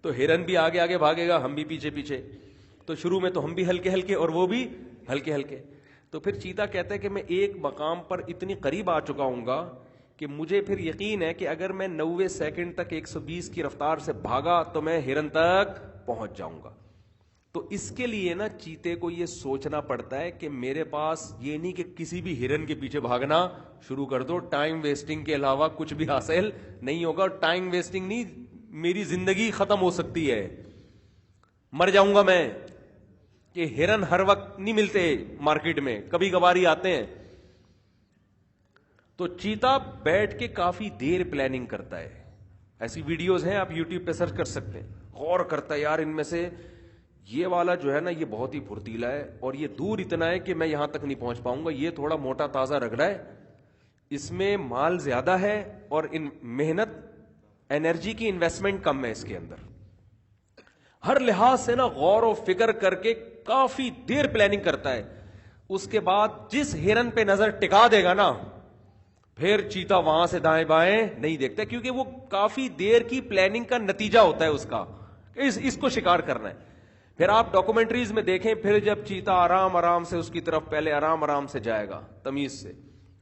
تو ہرن بھی آگے آگے بھاگے گا, ہم بھی پیچھے پیچھے, تو شروع میں تو ہم بھی ہلکے ہلکے اور وہ بھی ہلکے ہلکے. تو پھر چیتا کہتا ہے کہ میں ایک مقام پر اتنی قریب آ چکا ہوں گا کہ مجھے پھر یقین ہے کہ اگر میں 90 سیکنڈ تک 120 کی رفتار سے بھاگا تو میں ہرن تک پہنچ جاؤں گا. تو اس کے لیے نا چیتے کو یہ سوچنا پڑتا ہے کہ میرے پاس یہ نہیں کہ کسی بھی ہرن کے پیچھے بھاگنا شروع کر دو, ٹائم ویسٹنگ کے علاوہ کچھ بھی حاصل نہیں ہوگا. ٹائم ویسٹنگ نہیں, میری زندگی ختم ہو سکتی ہے, مر جاؤں گا میں. کہ ہرن ہر وقت نہیں ملتے مارکیٹ میں, کبھی کبھاری آتے ہیں. تو چیتا بیٹھ کے کافی دیر پلاننگ کرتا ہے. ایسی ویڈیوز ہیں, آپ یوٹیوب پہ سرچ کر سکتے ہیں. غور کرتا ہے یار ان میں سے یہ والا جو ہے نا یہ بہت ہی پھرتیلا ہے, اور یہ دور اتنا ہے کہ میں یہاں تک نہیں پہنچ پاؤں گا, یہ تھوڑا موٹا تازہ رگ رہا ہے, اس میں مال زیادہ ہے اور ان محنت انرجی کی انویسٹمنٹ کم ہے اس کے اندر. ہر لحاظ سے نا غور و فکر کر کے کافی دیر پلاننگ کرتا ہے. اس کے بعد جس ہرن پہ نظر ٹکا دے گا نا, پھر چیتا وہاں سے دائیں بائیں نہیں دیکھتا, کیونکہ وہ کافی دیر کی پلاننگ کا نتیجہ ہوتا ہے اس کا, اس کو شکار کرنا ہے. پھر آپ ڈاکومنٹریز میں دیکھیں, پھر جب چیتا آرام آرام سے اس کی طرف پہلے آرام آرام سے جائے گا تمیز سے,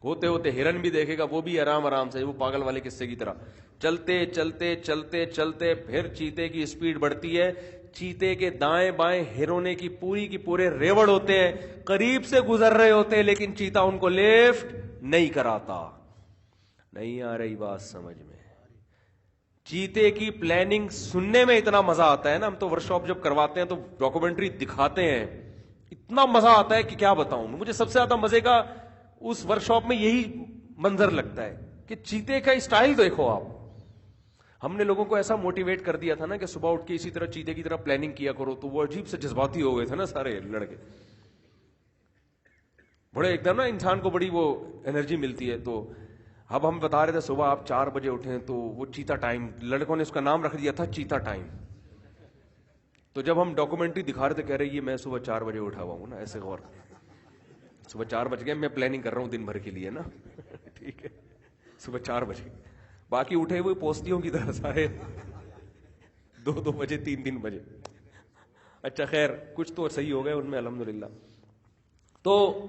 ہوتے ہوتے ہرن بھی دیکھے گا, وہ بھی آرام آرام سے, وہ پاگل والے قصے کی طرح چلتے چلتے چلتے چلتے پھر چیتے کی اسپیڈ بڑھتی ہے. چیتے کے دائیں بائیں ہرونے کی پورے ریوڑ ہوتے ہیں, قریب سے گزر رہے ہوتے ہیں, لیکن چیتا ان کو لیفٹ نہیں کراتا. نہیں آ رہی بات سمجھ میں؟ چیتے کی پلاننگ سننے میں اتنا مزہ آتا ہے نا, ہم تو ورکشاپ جب کرواتے ہیں تو ڈاکومنٹری دکھاتے ہیں, اتنا مزہ آتا ہے کہ کیا بتاؤں. مجھے سب سے زیادہ مزے کا اس ورکشاپ میں یہی منظر لگتا ہے کہ چیتے کا اسٹائل دیکھو آپ. ہم نے لوگوں کو ایسا موٹیویٹ کر دیا تھا نا کہ صبح اٹھ کے اسی طرح چیتے کی طرح پلاننگ کیا کرو, تو وہ عجیب سے جذباتی ہو گئے تھے نا سارے لڑکے, بڑے ایک دم نا انسان کو بڑی وہ انرجی ملتی ہے. تو اب ہم بتا رہے تھے صبح آپ 4 بجے اٹھیں, تو وہ چیتا ٹائم, لڑکوں نے اس کا نام رکھ دیا تھا چیتا ٹائم. تو جب ہم ڈاکومنٹری دکھا رہے تھے کہہ رہے یہ میں صبح 4 بجے اٹھا ہوا ہوں نا, ایسے غور, صبح 4 بج گئے, میں پلاننگ کر رہا ہوں دن بھر کے لیے نا, ٹھیک ہے, صبح 4 بجے, باقی اٹھے ہوئے پوستیوں کی طرح سارے 2 بجے 3 بجے. اچھا خیر, کچھ تو صحیح ہو گئے ان میں الحمدللہ. تو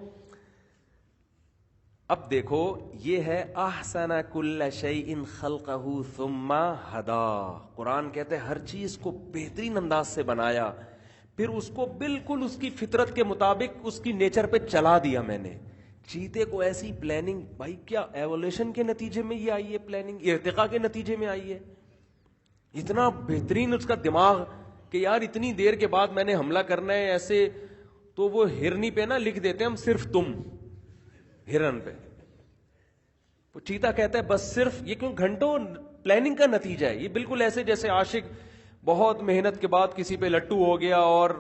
اب دیکھو یہ ہے احسن کل شیء خلقہ ثم ہدا. قرآن کہتے ہیں ہر چیز کو بہترین انداز سے بنایا, پھر اس کو بالکل اس کی فطرت کے مطابق اس کی نیچر پہ چلا دیا میں نے. چیتے کو ایسی پلاننگ, بھائی کیا ایولیوشن کے نتیجے میں یہ آئی ہے پلاننگ, ارتقاء کے نتیجے میں آئی ہے. اتنا بہترین اس کا دماغ کہ یار اتنی دیر کے بعد میں نے حملہ کرنا ہے ایسے, تو وہ ہرنی پہ نا لکھ دیتے ہیں ہم صرف تم, ہرن پہ. وہ چیتا کہتا ہے بس صرف یہ کیوں, گھنٹوں پلاننگ کا نتیجہ ہے یہ. بالکل ایسے جیسے عاشق بہت محنت کے بعد کسی پہ لٹو ہو گیا, اور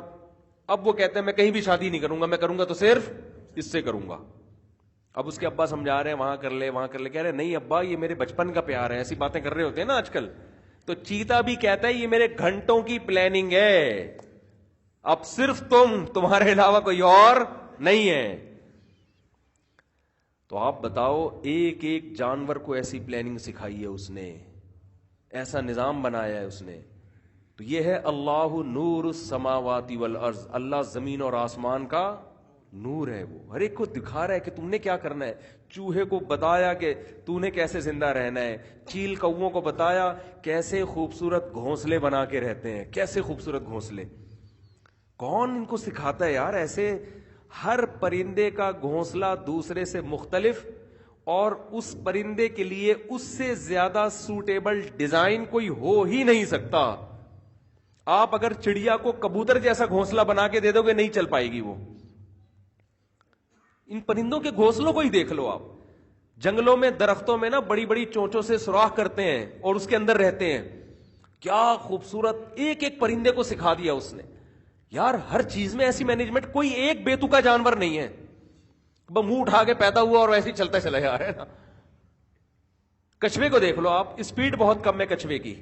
اب وہ کہتے ہیں میں کہیں بھی شادی نہیں کروں گا, میں کروں گا تو صرف اس سے کروں گا. اب اس کے ابا سمجھا رہے ہیں وہاں کر لے وہاں کر لے, کہہ رہے نہیں ابا یہ میرے بچپن کا پیار ہے, ایسی باتیں کر رہے ہوتے ہیں نا آج کل. تو چیتا بھی کہتا ہے یہ میرے گھنٹوں کی پلاننگ ہے, اب صرف تمہارے علاوہ کوئی اور نہیں ہے. تو آپ بتاؤ, ایک ایک جانور کو ایسی پلاننگ سکھائی ہے اس نے, ایسا نظام بنایا ہے اس نے. تو یہ ہے اللہ نور السماوات والارض, اللہ زمین اور آسمان کا نور ہے. وہ ہر ایک کو دکھا رہا ہے کہ تم نے کیا کرنا ہے. چوہے کو بتایا کہ تو نے کیسے زندہ رہنا ہے, چیل کووں کو بتایا کیسے خوبصورت گھونسلے بنا کے رہتے ہیں, کیسے خوبصورت گھونسلے. کون ان کو سکھاتا ہے یار ایسے؟ ہر پرندے کا گھونسلہ دوسرے سے مختلف, اور اس پرندے کے لیے اس سے زیادہ سوٹیبل ڈیزائن کوئی ہو ہی نہیں سکتا. آپ اگر چڑیا کو کبوتر جیسا گھونسلہ بنا کے دے دو گے نہیں چل پائے گی وہ. ان پرندوں کے گھونسلوں کو ہی دیکھ لو آپ. جنگلوں میں درختوں میں نا بڑی بڑی چونچوں سے سوراخ کرتے ہیں اور اس کے اندر رہتے ہیں. کیا خوبصورت ایک ایک پرندے کو سکھا دیا اس نے. یار ہر چیز میں ایسی مینجمنٹ, کوئی ایک بیتوکا جانور نہیں ہے منہ اٹھا کے پیدا ہوا اور ویسے ہی چلتا چلا جا رہا ہے نا. کچھوے کو دیکھ لو آپ, اسپیڈ بہت کم ہے کچھوے کی,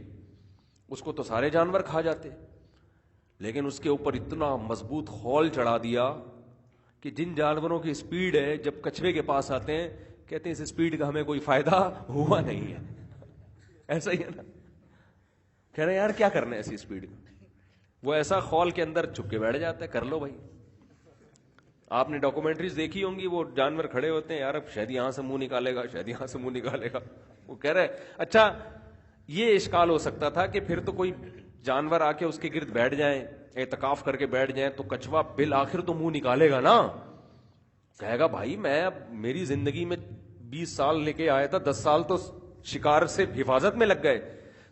اس کو تو سارے جانور کھا جاتے, لیکن اس کے اوپر اتنا مضبوط خول چڑھا دیا کہ جن جانوروں کی اسپیڈ ہے جب کچھوے کے پاس آتے ہیں کہتے ہیں اس اسپیڈ کا ہمیں کوئی فائدہ ہوا نہیں ہے. ایسا ہی ہے نا, کہہ رہے یار کیا کرنا ہے ایسی اسپیڈ کا. وہ ایسا خول کے اندر چھپ کے بیٹھ جاتا ہے, کر لو بھائی. آپ نے ڈاکومنٹریز دیکھی ہوں گی, وہ جانور کھڑے ہوتے ہیں, یار اب شاید یہاں سے منہ نکالے گا, شاید یہاں سے منہ نکالے گا. وہ کہہ رہے اچھا یہ اشکال ہو سکتا تھا کہ پھر تو کوئی جانور آ کے اس کے گرد بیٹھ جائیں, اعتکاف کر کے بیٹھ جائیں, تو کچھوا بالآخر تو منہ نکالے گا نا. کہے گا بھائی میں اب میری زندگی میں 20 سال لے کے آیا تھا, 10 سال تو شکار سے حفاظت میں لگ گئے.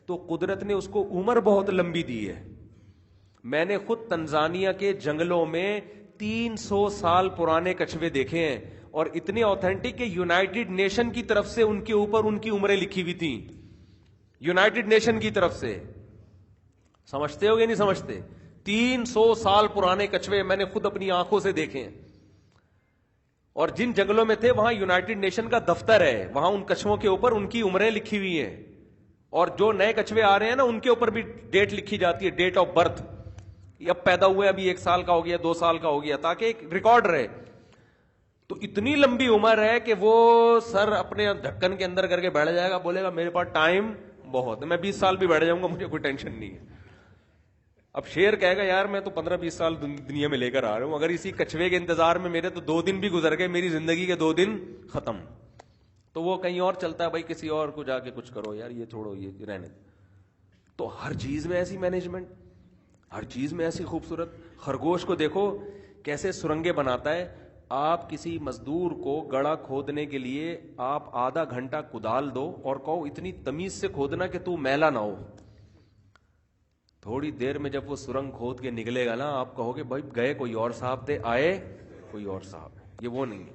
تو قدرت نے اس کو عمر بہت لمبی دی ہے. میں نے خود تنزانیہ کے جنگلوں میں 300 سال پرانے کچھوے دیکھے ہیں, اور اتنے اوتھینٹک کہ یونائٹڈ نیشن کی طرف سے ان کے اوپر ان کی عمریں لکھی ہوئی تھیں. یونائٹڈ نیشن کی طرف سے, سمجھتے ہو گے نہیں سمجھتے, 300 سال پرانے کچھوے میں نے خود اپنی آنکھوں سے دیکھے ہیں. اور جن جنگلوں میں تھے وہاں یونائٹڈ نیشن کا دفتر ہے, وہاں ان کچھووں کے اوپر ان کی عمریں لکھی ہوئی ہیں. اور جو نئے کچھوے آ رہے ہیں نا ان کے اوپر بھی ڈیٹ لکھی جاتی ہے, ڈیٹ آف برتھ, اب پیدا ہوئے ابھی 1 سال کا ہو گیا, 2 سال کا ہو گیا, تاکہ ایک ریکارڈ رہے. تو اتنی لمبی عمر ہے کہ وہ سر اپنے ڈھکن کے اندر کر کے بیٹھ جائے گا, بولے گا میرے پاس ٹائم بہت ہے, میں 20 سال بھی بیٹھ جاؤں گا, مجھے کوئی ٹینشن نہیں ہے. اب شیر کہے گا یار میں تو 15-20 سال دنیا میں لے کر آ رہا ہوں, اگر اسی کچھوے کے انتظار میں میرے تو 2 دن بھی گزر گئے, میری زندگی کے 2 دن ختم. تو وہ کہیں اور چلتا ہے, بھائی کسی اور کو جا کے کچھ کرو یار, یہ چھوڑو, یہ رہنے. تو ہر چیز میں ایسی مینجمنٹ, ہر چیز میں ایسی خوبصورت. خرگوش کو دیکھو کیسے سرنگیں بناتا ہے. آپ کسی مزدور کو گڑھا کھودنے کے لیے آپ آدھا گھنٹہ کدال دو اور کہو اتنی تمیز سے کھودنا کہ تو میلا نہ ہو, تھوڑی دیر میں جب وہ سرنگ کھود کے نکلے گا نا, آپ کہو گے بھائی گئے کوئی اور صاحب تھے, آئے کوئی اور صاحب. یہ وہ نہیں ہے,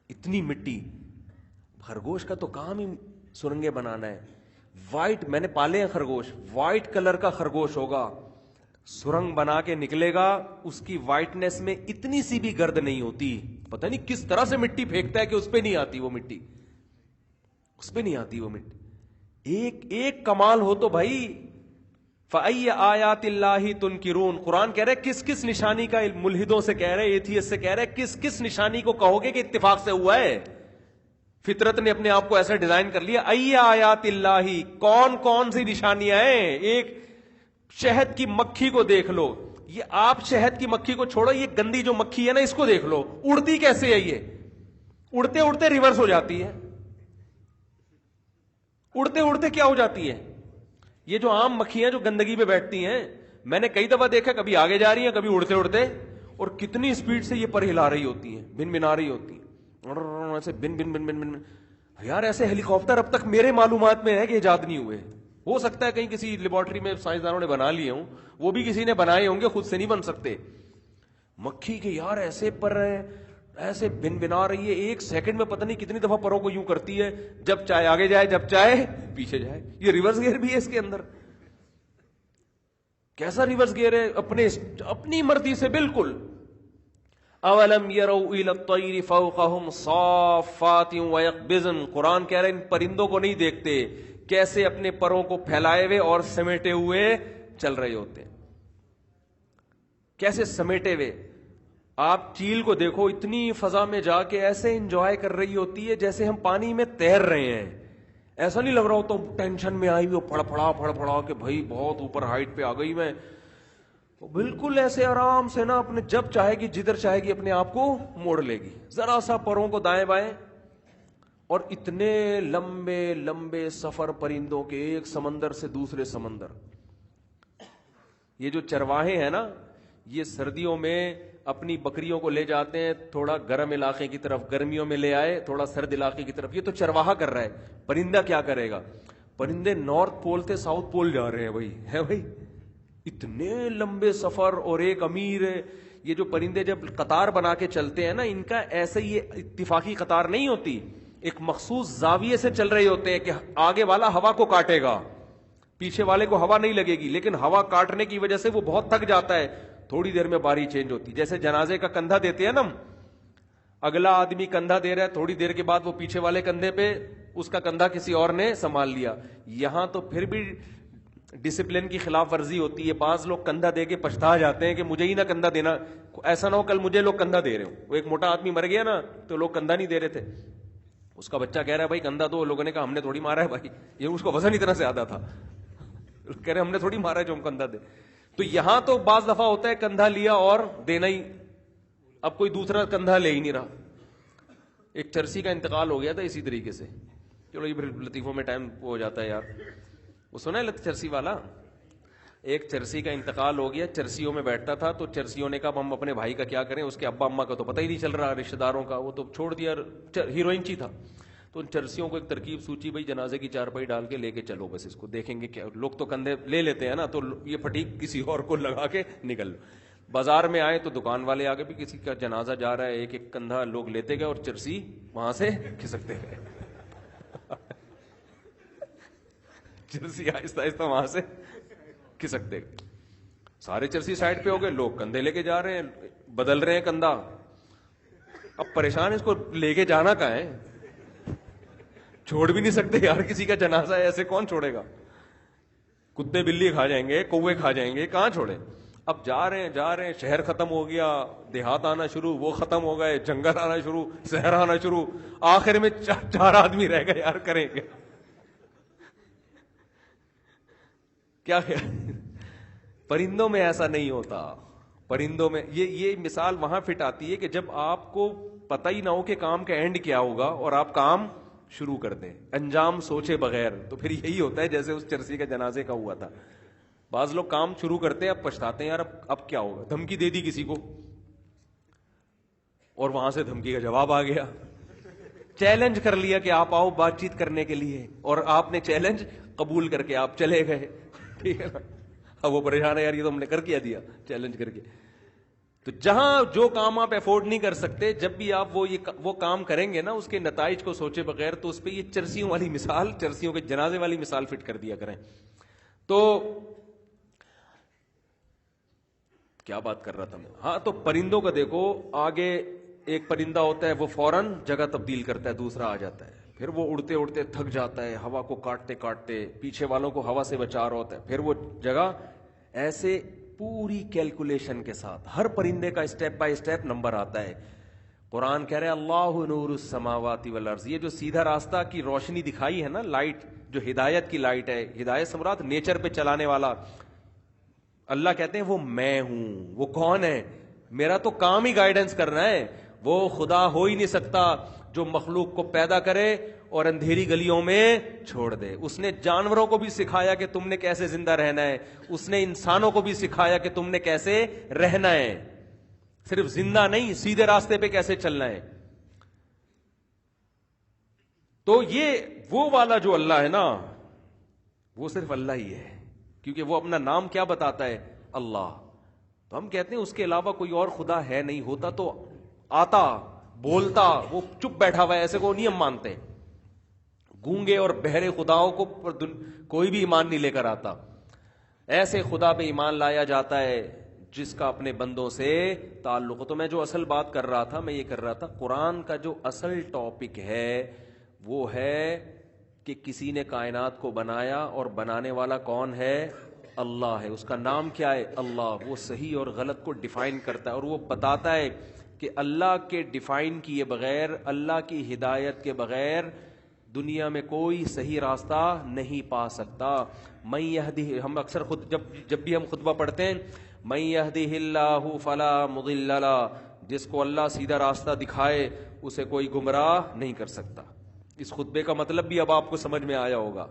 اتنی مٹی. خرگوش کا تو کام ہی سرنگیں بنانا ہے. وائٹ, میں نے پالے ہیں خرگوش, وائٹ کلر کا خرگوش ہوگا, سرنگ بنا کے نکلے گا, اس کی وائٹنس میں اتنی سی بھی گرد نہیں ہوتی. پتہ نہیں کس طرح سے مٹی پھینکتا ہے کہ اس پہ نہیں آتی وہ مٹی, اس پہ نہیں آتی وہ مٹی. ایک ایک کمال ہو تو بھائی. فَأَيَّ آیَاتِ اللَّهِ تُنْکِرُونَ, قرآن کہہ رہے کس کس نشانی کا, ملحدوں سے کہہ رہے, ایتھیسٹ سے کہہ رہے, کس کس نشانی کو کہو گے کہ اتفاق سے ہوا ہے. فطرت نے اپنے آپ کو ایسا ڈیزائن کر لیا. اَيَّ آیَاتِ اللَّهِ, کون کون سی نشانیاں ہیں. ایک شہد کی مکھی کو دیکھ لو, یہ آپ شہد کی مکھی کو چھوڑو, یہ گندی جو مکھی ہے نا اس کو دیکھ لو, اڑتی کیسے ہے, یہ اڑتے اڑتے ریورس ہو جاتی ہے, اڑتے اڑتے کیا ہو جاتی ہے. یہ جو عام مکھیاں جو گندگی پہ بیٹھتی ہیں, میں نے کئی دفعہ دیکھا, کبھی آگے جا رہی ہیں کبھی اڑتے اڑتے, اور کتنی اسپیڈ سے یہ پر ہلا رہی ہوتی ہیں, بن بنا رہی ہوتی ہیں, ایسے بن بن بن بن بن. یار ایسے ہیلی کاپٹر اب تک میرے معلومات میں ہے کہ ایجاد نہیں ہوئے. ہو سکتا ہے کہیں کسی لیبارٹری میں سائنسدانوں نے بنا لیے ہوں, وہ بھی کسی نے بنائے ہوں گے, خود سے نہیں بن سکتے. مکھی کے یار ایسے پر ایسے بن بنا رہی ہے, 1 سیکنڈ میں پتہ نہیں کتنی دفعہ پروں کو یوں کرتی ہے, جب چاہے آگے جائے, جب چاہے پیچھے جائے. یہ ریورس گیئر بھی ہے اس کے اندر. کیسا ریورس گیئر ہے, اپنی مرضی سے بالکل. اولم يروا الى الطير فوقهم صافات ويقبضن, قرآن کہہ رہے ان پرندوں کو نہیں دیکھتے کیسے اپنے پروں کو پھیلائے ہوئے اور سمیٹے ہوئے چل رہے ہوتے ہیں, کیسے سمیٹے ہوئے. آپ چیل کو دیکھو, اتنی فضا میں جا کے ایسے انجوائے کر رہی ہوتی ہے جیسے ہم پانی میں تیر رہے ہیں. ایسا نہیں لگ رہا ہوتا ٹینشن میں آئی ہوئی پڑ پڑا کہ بھائی بہت اوپر ہائٹ پہ آ گئی میں. بالکل ایسے آرام سے نا, اپنے جب چاہے گی جدھر چاہے گی اپنے آپ کو موڑ لے گی, ذرا سا پروں کو دائیں بائیں. اور اتنے لمبے لمبے سفر پرندوں کے, ایک سمندر سے دوسرے سمندر. یہ جو چرواہے ہیں نا, یہ سردیوں میں اپنی بکریوں کو لے جاتے ہیں تھوڑا گرم علاقے کی طرف, گرمیوں میں لے آئے تھوڑا سرد علاقے کی طرف. یہ تو چرواہا کر رہا ہے, پرندہ کیا کرے گا. پرندے نارتھ پول سے ساؤتھ پول جا رہے ہیں بھائی, ہے بھائی, اتنے لمبے سفر اور ایک امیر ہے. یہ جو پرندے جب قطار بنا کے چلتے ہیں نا, ان کا ایسے ہی اتفاقی قطار نہیں ہوتی, ایک مخصوص زاویے سے چل رہے ہوتے ہیں کہ آگے والا ہوا کو کاٹے گا, پیچھے والے کو ہوا نہیں لگے گی, لیکن ہوا کاٹنے کی وجہ سے وہ بہت تھک جاتا ہے, تھوڑی دیر میں باری چینج ہوتی. جیسے جنازے کا کندھا دیتے ہیں نا, اگلا آدمی کندھا دے رہا ہے, تھوڑی دیر کے بعد وہ پیچھے والے کندھے پہ اس کا کندھا کسی اور نے سنبھال لیا. یہاں تو پھر بھی ڈسپلن کی خلاف ورزی ہوتی ہے. بعض لوگ کندھا دے کے پچھتا جاتے ہیں کہ مجھے ہی نہ کندھا دینا, ایسا نہ ہو کل مجھے لوگ کندھا دے رہے ہوں. وہ ایک موٹا آدمی مر گیا نا تو لوگ کندھا نہیں دے رہے تھے, اس کا بچہ کہہ رہا ہے بھائی کندھا دو. لوگوں نے کہا ہم نے تھوڑی مارا ہے بھائی, یہ اس کو وزن اتنا سے آتا تھا, کہہ رہے ہم نے تھوڑی مارا ہے جو ہم کندھا دے. تو یہاں تو بعض دفعہ ہوتا ہے کندھا لیا اور دینا ہی, اب کوئی دوسرا کندھا لے ہی نہیں رہا. ایک چرسی کا انتقال ہو گیا تھا اسی طریقے سے. چلو یہ پھر لطیفوں میں ٹائم ہو جاتا ہے یار. وہ سنا ہے چرسی والا, ایک چرسی کا انتقال ہو گیا, چرسیوں میں بیٹھتا تھا, تو چرسیوں نے کہا ہم اپنے بھائی کا کیا کریں, اس کے ابا اما کا تو پتہ ہی نہیں چل رہا, رشتہ داروں کا, وہ تو چھوڑ دیا, ہیروئن چی تھا. تو ان چرسیوں کو ایک ترکیب سوچی, بھائی جنازے کی چارپائی ڈال کے لے کے چلو, بس اس کو دیکھیں گے کیا. لوگ تو کندھے لے لیتے ہیں نا, تو یہ پھٹیک کسی اور کو لگا کے نکل لو. بازار میں آئے تو دکان والے آگے بھی کسی کا جنازہ جا رہا ہے, ایک ایک کندھا لوگ لیتے گئے اور چرسی وہاں سے کھسکتے گئے. چرسی آہستہ آہستہ وہاں سے کھسکتے گئے. سارے چرسی سائڈ پہ ہو گئے, لوگ کندھے لے کے جا رہے ہیں, بدل رہے ہیں کندھا. اب پریشان, اس کو لے کے جانا کہاں ہے, چھوڑ بھی نہیں سکتے یار, کسی کا جنازہ ہے ایسے کون چھوڑے گا. کتے بلی کھا جائیں گے, کوے کھا جائیں گے, کہاں چھوڑے. اب جا رہے ہیں, شہر ختم ہو گیا, دیہات آنا شروع, وہ ختم ہو گئے, جنگل آنا شروع, شہر آنا شروع, آخر میں 4 آدمی رہ گئے. یار کریں گے کیا خیال. پرندوں میں ایسا نہیں ہوتا. پرندوں میں یہ مثال وہاں فٹ آتی ہے کہ جب آپ کو پتہ ہی نہ ہو کہ کام کا اینڈ کیا ہوگا اور آپ کام شروع کر دیں انجام سوچے بغیر, تو پھر یہی ہوتا ہے جیسے اس چرسی کے جنازے کا ہوا تھا. بعض لوگ کام شروع کرتے ہیں, اب پچھتاتے ہیں یار اب کیا ہوگا. دھمکی دے دی کسی کو اور وہاں سے دھمکی کا جواب آ گیا. چیلنج کر لیا کہ آپ آؤ بات چیت کرنے کے لیے, اور آپ نے چیلنج قبول کر کے آپ چلے گئے. ٹھیک ہے نا, اب وہ پریشان ہے یار یہ تو ہم نے کر کیا دیا چیلنج کر کے. تو جہاں جو کام آپ افورڈ نہیں کر سکتے, جب بھی آپ وہ کام کریں گے نا, اس کے نتائج کو سوچے بغیر, تو اس پہ یہ چرسیوں والی مثال, چرسیوں کے جنازے والی مثال فٹ کر دیا کریں. تو کیا بات کر رہا تھا میں, ہاں, تو پرندوں کا دیکھو, آگے ایک پرندہ ہوتا ہے وہ فوراً جگہ تبدیل کرتا ہے, دوسرا آ جاتا ہے, پھر وہ اڑتے اڑتے تھک جاتا ہے, ہوا کو کاٹتے کاٹتے, پیچھے والوں کو ہوا سے بچا رہا ہوتا ہے, پھر وہ جگہ, ایسے پوری کیلکولیشن کے ساتھ ہر پرندے کا اسٹیپ بائی اسٹیپ نمبر آتا ہے. قرآن کہہ رہے اللہ نور السماوات والارض, یہ جو سیدھا راستہ کی روشنی دکھائی ہے نا, لائٹ جو ہدایت کی لائٹ ہے, ہدایت سے مراد نیچر پہ چلانے والا. اللہ کہتے ہیں وہ میں ہوں. وہ کون ہے؟ میرا تو کام ہی گائیڈنس کرنا ہے. وہ خدا ہو ہی نہیں سکتا جو مخلوق کو پیدا کرے اور اندھیری گلیوں میں چھوڑ دے. اس نے جانوروں کو بھی سکھایا کہ تم نے کیسے زندہ رہنا ہے, اس نے انسانوں کو بھی سکھایا کہ تم نے کیسے رہنا ہے, صرف زندہ نہیں سیدھے راستے پہ کیسے چلنا ہے. تو یہ وہ والا جو اللہ ہے نا, وہ صرف اللہ ہی ہے, کیونکہ وہ اپنا نام کیا بتاتا ہے, اللہ. تو ہم کہتے ہیں اس کے علاوہ کوئی اور خدا ہے نہیں, ہوتا تو آتا بولتا, وہ چپ بیٹھا ہوا ہے, ایسے کو نہیں ہم مانتے. گونگے اور بہرے خداؤں کو کوئی بھی ایمان نہیں لے کر آتا. ایسے خدا پہ ایمان لایا جاتا ہے جس کا اپنے بندوں سے تعلق ہو. تو میں جو اصل بات کر رہا تھا, میں یہ کر رہا تھا, قرآن کا جو اصل ٹاپک ہے وہ ہے کہ کسی نے کائنات کو بنایا, اور بنانے والا کون ہے؟ اللہ ہے. اس کا نام کیا ہے؟ اللہ. وہ صحیح اور غلط کو ڈیفائن کرتا ہے, اور وہ بتاتا ہے کہ اللہ کے ڈیفائن کیے بغیر, اللہ کی ہدایت کے بغیر دنیا میں کوئی صحیح راستہ نہیں پا سکتا. من یہدہ, ہم اکثر جب بھی ہم خطبہ پڑھتے ہیں, من یہدہ اللہ فلا مضل لہ, جس کو اللہ سیدھا راستہ دکھائے اسے کوئی گمراہ نہیں کر سکتا. اس خطبے کا مطلب بھی اب آپ کو سمجھ میں آیا ہوگا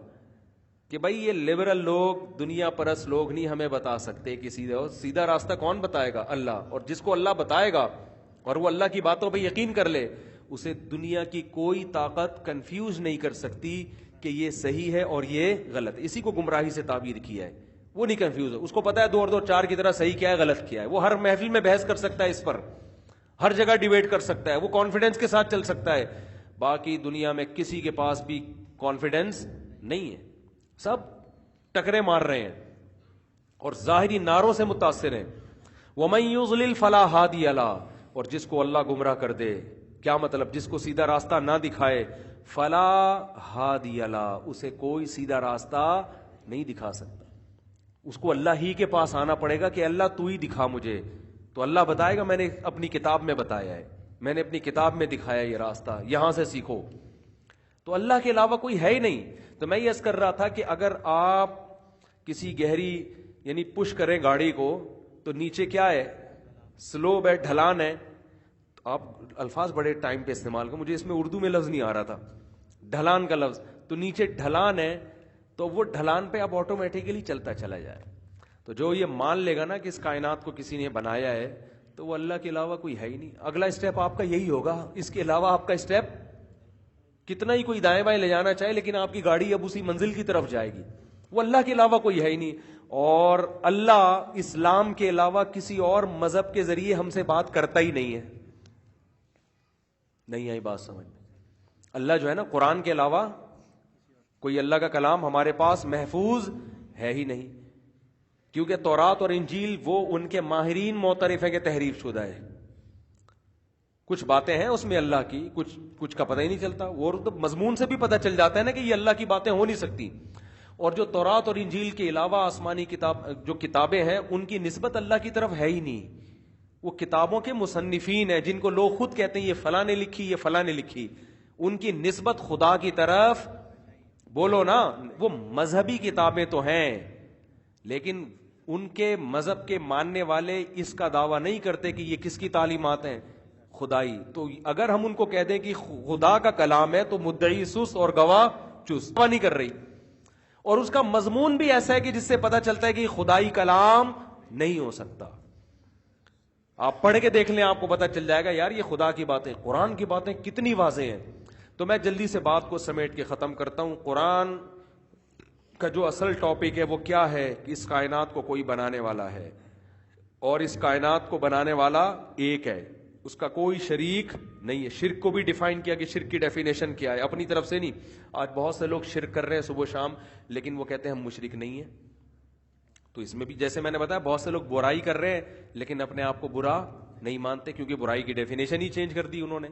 کہ بھائی یہ لبرل لوگ, دنیا پرست لوگ نہیں ہمیں بتا سکتے کہ سیدھا راستہ کون بتائے گا؟ اللہ. اور جس کو اللہ بتائے گا اور وہ اللہ کی باتوں پہ یقین کر لے, اسے دنیا کی کوئی طاقت کنفیوز نہیں کر سکتی کہ یہ صحیح ہے اور یہ غلط. اسی کو گمراہی سے تعبیر کیا ہے. وہ نہیں کنفیوز ہے، اس کو پتا ہے 2 اور 2 4 کی طرح صحیح کیا ہے غلط کیا ہے، وہ ہر محفل میں بحث کر سکتا ہے، اس پر ہر جگہ ڈیبیٹ کر سکتا ہے، وہ کانفیڈنس کے ساتھ چل سکتا ہے. باقی دنیا میں کسی کے پاس بھی کانفیڈنس نہیں ہے، سب ٹکرے مار رہے ہیں اور ظاہری نعروں سے متاثر ہیں. وَمَن يُضْلِلْ فَلَا هَادِيَ لَهُ، اور جس کو اللہ گمراہ کر دے، کیا مطلب؟ جس کو سیدھا راستہ نہ دکھائے، فَلَا هَادِيَ لَهُ، اسے کوئی سیدھا راستہ نہیں دکھا سکتا. اس کو اللہ ہی کے پاس آنا پڑے گا کہ اللہ تو ہی دکھا مجھے. تو اللہ بتائے گا میں نے اپنی کتاب میں بتایا ہے، میں نے اپنی کتاب میں دکھایا یہ راستہ، یہاں سے سیکھو. تو اللہ کے علاوہ کوئی ہے ہی نہیں. تو میں یہ عرض کر رہا تھا کہ اگر آپ کسی گہری یعنی پش کریں گاڑی کو تو نیچے کیا ہے؟ سلوب ہے، ڈھلان ہے. تو آپ الفاظ بڑے ٹائم پہ استعمال کریں، مجھے اس میں اردو میں لفظ نہیں آ رہا تھا، ڈھلان کا لفظ. تو نیچے ڈھلان ہے تو وہ ڈھلان پہ اب آٹومیٹیکلی چلتا چلا جائے. تو جو یہ مان لے گا نا کہ اس کائنات کو کسی نے بنایا ہے تو وہ اللہ کے علاوہ کوئی ہے ہی نہیں. اگلا اسٹیپ آپ کا یہی ہوگا، اس کے علاوہ آپ کا اسٹیپ کتنا ہی کوئی دائیں بائیں لے جانا چاہے لیکن آپ کی گاڑی اب اسی منزل کی طرف جائے گی. وہ اللہ کے علاوہ کوئی ہے ہی نہیں. اور اللہ اسلام کے علاوہ کسی اور مذہب کے ذریعے ہم سے بات کرتا ہی نہیں ہے. نہیں آئی بات سمجھ میں؟ اللہ جو ہے نا، قرآن کے علاوہ کوئی اللہ کا کلام ہمارے پاس محفوظ ہے ہی نہیں، کیونکہ تورات اور انجیل وہ ان کے ماہرین معترف ہیں کہ تحریف شدہ ہے. کچھ باتیں ہیں اس میں اللہ کی، کچھ کا پتہ ہی نہیں چلتا. وہ تو مضمون سے بھی پتہ چل جاتا ہے نا کہ یہ اللہ کی باتیں ہو نہیں سکتی. اور جو تورات اور انجیل کے علاوہ آسمانی جو کتابیں ہیں ان کی نسبت اللہ کی طرف ہے ہی نہیں. وہ کتابوں کے مصنفین ہیں جن کو لوگ خود کہتے ہیں یہ فلاں نے لکھی، یہ فلاں نے لکھی، ان کی نسبت خدا کی طرف بولو نا. وہ مذہبی کتابیں تو ہیں لیکن ان کے مذہب کے ماننے والے اس کا دعویٰ نہیں کرتے کہ یہ کس کی تعلیمات ہیں؟ خدائی. تو اگر ہم ان کو کہہ دیں کہ خدا کا کلام ہے تو مدعی سست اور گواہ چست نہیں کر رہی. اور اس کا مضمون بھی ایسا ہے کہ جس سے پتہ چلتا ہے کہ خدائی کلام نہیں ہو سکتا. آپ پڑھ کے دیکھ لیں، آپ کو پتہ چل جائے گا یار یہ خدا کی باتیں، قرآن کی باتیں کتنی واضح ہیں. تو میں جلدی سے بات کو سمیٹ کے ختم کرتا ہوں. قرآن کا جو اصل ٹاپک ہے وہ کیا ہے کہ اس کائنات کو کوئی بنانے والا ہے اور اس کائنات کو بنانے والا ایک ہے، اس کا کوئی شریک نہیں ہے. شرک کو بھی ڈیفائن کیا کہ شرک کی ڈیفینیشن کیا ہے، اپنی طرف سے نہیں. آج بہت سے لوگ شرک کر رہے ہیں صبح شام لیکن وہ کہتے ہیں ہم مشرک نہیں ہیں. تو اس میں بھی جیسے میں نے بتایا بہت سے لوگ برائی کر رہے ہیں لیکن اپنے آپ کو برا نہیں مانتے کیونکہ برائی کی ڈیفینیشن ہی چینج کر دی انہوں نے.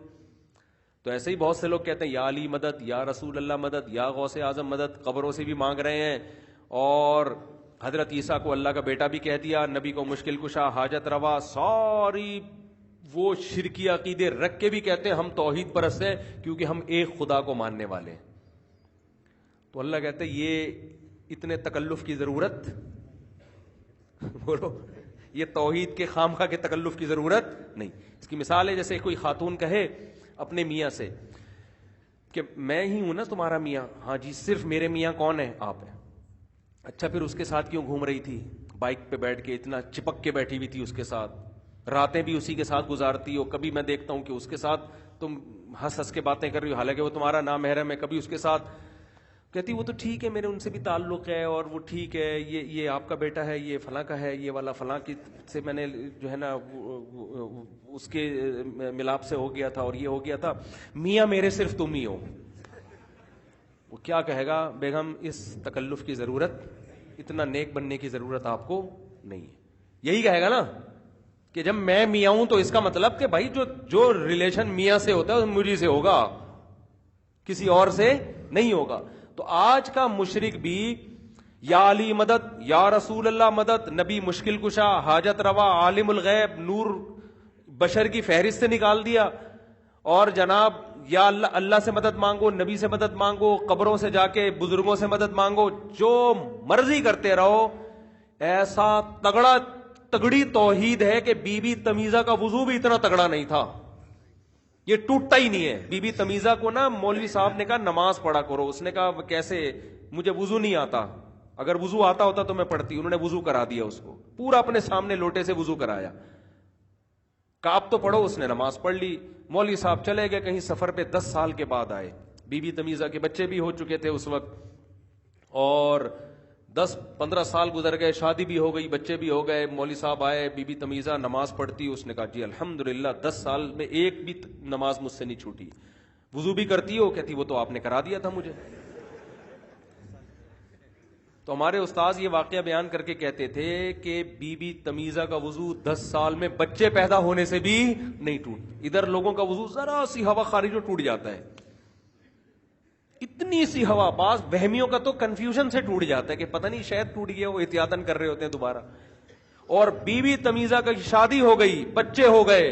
تو ایسے ہی بہت سے لوگ کہتے ہیں یا علی مدد، یا رسول اللہ مدد، یا غوث اعظم مدد، قبروں سے بھی مانگ رہے ہیں. اور حضرت عیسیٰ کو اللہ کا بیٹا بھی کہہ دیا، نبی کو مشکل کشا، حاجت روا، ساری وہ شرکی عقیدے رکھ کے بھی کہتے ہیں ہم توحید پرست ہیں کیونکہ ہم ایک خدا کو ماننے والے ہیں. تو اللہ کہتے ہیں یہ اتنے تکلف کی ضرورت بولو، یہ توحید کے خامخواہ کے تکلف کی ضرورت نہیں. اس کی مثال ہے جیسے کوئی خاتون کہے اپنے میاں سے کہ میں ہی ہوں نا تمہارا میاں. ہاں جی، صرف میرے میاں کون ہیں؟ آپ ہیں. اچھا پھر اس کے ساتھ کیوں گھوم رہی تھی؟ بائک پہ بیٹھ کے اتنا چپک کے بیٹھی ہوئی تھی اس کے ساتھ، راتیں بھی اسی کے ساتھ گزارتی ہو. کبھی میں دیکھتا ہوں کہ اس کے ساتھ تم ہنس ہنس کے باتیں کر رہی ہو حالانکہ وہ تمہارا نامحرم ہے. کبھی اس کے ساتھ کہتی وہ تو ٹھیک ہے میرے ان سے بھی تعلق ہے اور وہ ٹھیک ہے، یہ آپ کا بیٹا ہے، یہ فلاں کا ہے، یہ والا فلاں کی سے میں نے جو ہے نا اس کے ملاپ سے ہو گیا تھا اور یہ ہو گیا تھا. میاں میرے صرف تم ہی ہو. وہ کیا کہے گا؟ بیگم اس تکلف کی ضرورت، اتنا نیک بننے کی ضرورت آپ کو نہیں ہے. یہی کہے گا نا کہ جب میں میاں ہوں تو اس کا مطلب کہ بھائی جو ریلیشن میاں سے ہوتا ہے مجھے سے ہوگا، کسی اور سے نہیں ہوگا. تو آج کا مشرک بھی یا علی مدد، یا رسول اللہ مدد، نبی مشکل کشا، حاجت روا، عالم الغیب، نور بشر کی فہرست سے نکال دیا. اور جناب یا اللہ سے مدد مانگو، نبی سے مدد مانگو، قبروں سے جا کے بزرگوں سے مدد مانگو، جو مرضی کرتے رہو. ایسا تگڑی توحید ہے کہ بی بی تمیزہ کا وضو بھی اتنا تگڑا نہیں تھا، یہ ٹوٹتا ہی نہیں ہے. بی بی تمیزہ کو نا مولوی صاحب نے کہا نماز پڑھا کرو. اس نے کہا کیسے؟ مجھے وضو نہیں آتا، اگر وضو آتا ہوتا تو میں پڑھتی. انہوں نے وضو کرا دیا اس کو، پورا اپنے سامنے لوٹے سے وضو کرایا. کہا اب تو پڑھو. اس نے نماز پڑھ لی. مولوی صاحب چلے گئے کہیں سفر پہ، 10 سال کے بعد آئے. بی بی تمیزہ کے بچے بھی ہو چکے تھے اس وقت. اور 10-15 سال گزر گئے, شادی بھی ہو گئی, بچے بھی ہو گئے, مولوی صاحب آئے, بی بی تمیزہ نماز پڑھتی, اس نے کہا جی الحمدللہ 10 سال میں ایک بھی نماز مجھ سے نہیں چھوٹی. وضو بھی کرتی ہو؟ کہتی وہ تو آپ نے کرا دیا تھا مجھے. تو ہمارے استاذ یہ واقعہ بیان کر کے کہتے تھے کہ بی بی تمیزہ کا وضو 10 سال میں بچے پیدا ہونے سے بھی نہیں ٹوٹ. ادھر لوگوں کا وضو ذرا سی ہوا خارج ہو ٹوٹ جاتا ہے, اتنی سی ہوا. بعض وہمیوں کا تو کنفیوژن سے ٹوٹ جاتا ہے کہ پتہ نہیں شاید ٹوٹ گیا, وہ احتیاطاً کر رہے ہوتے ہیں دوبارہ. اور بی بی تمیزہ کا شادی ہو گئی, بچے ہو گئے,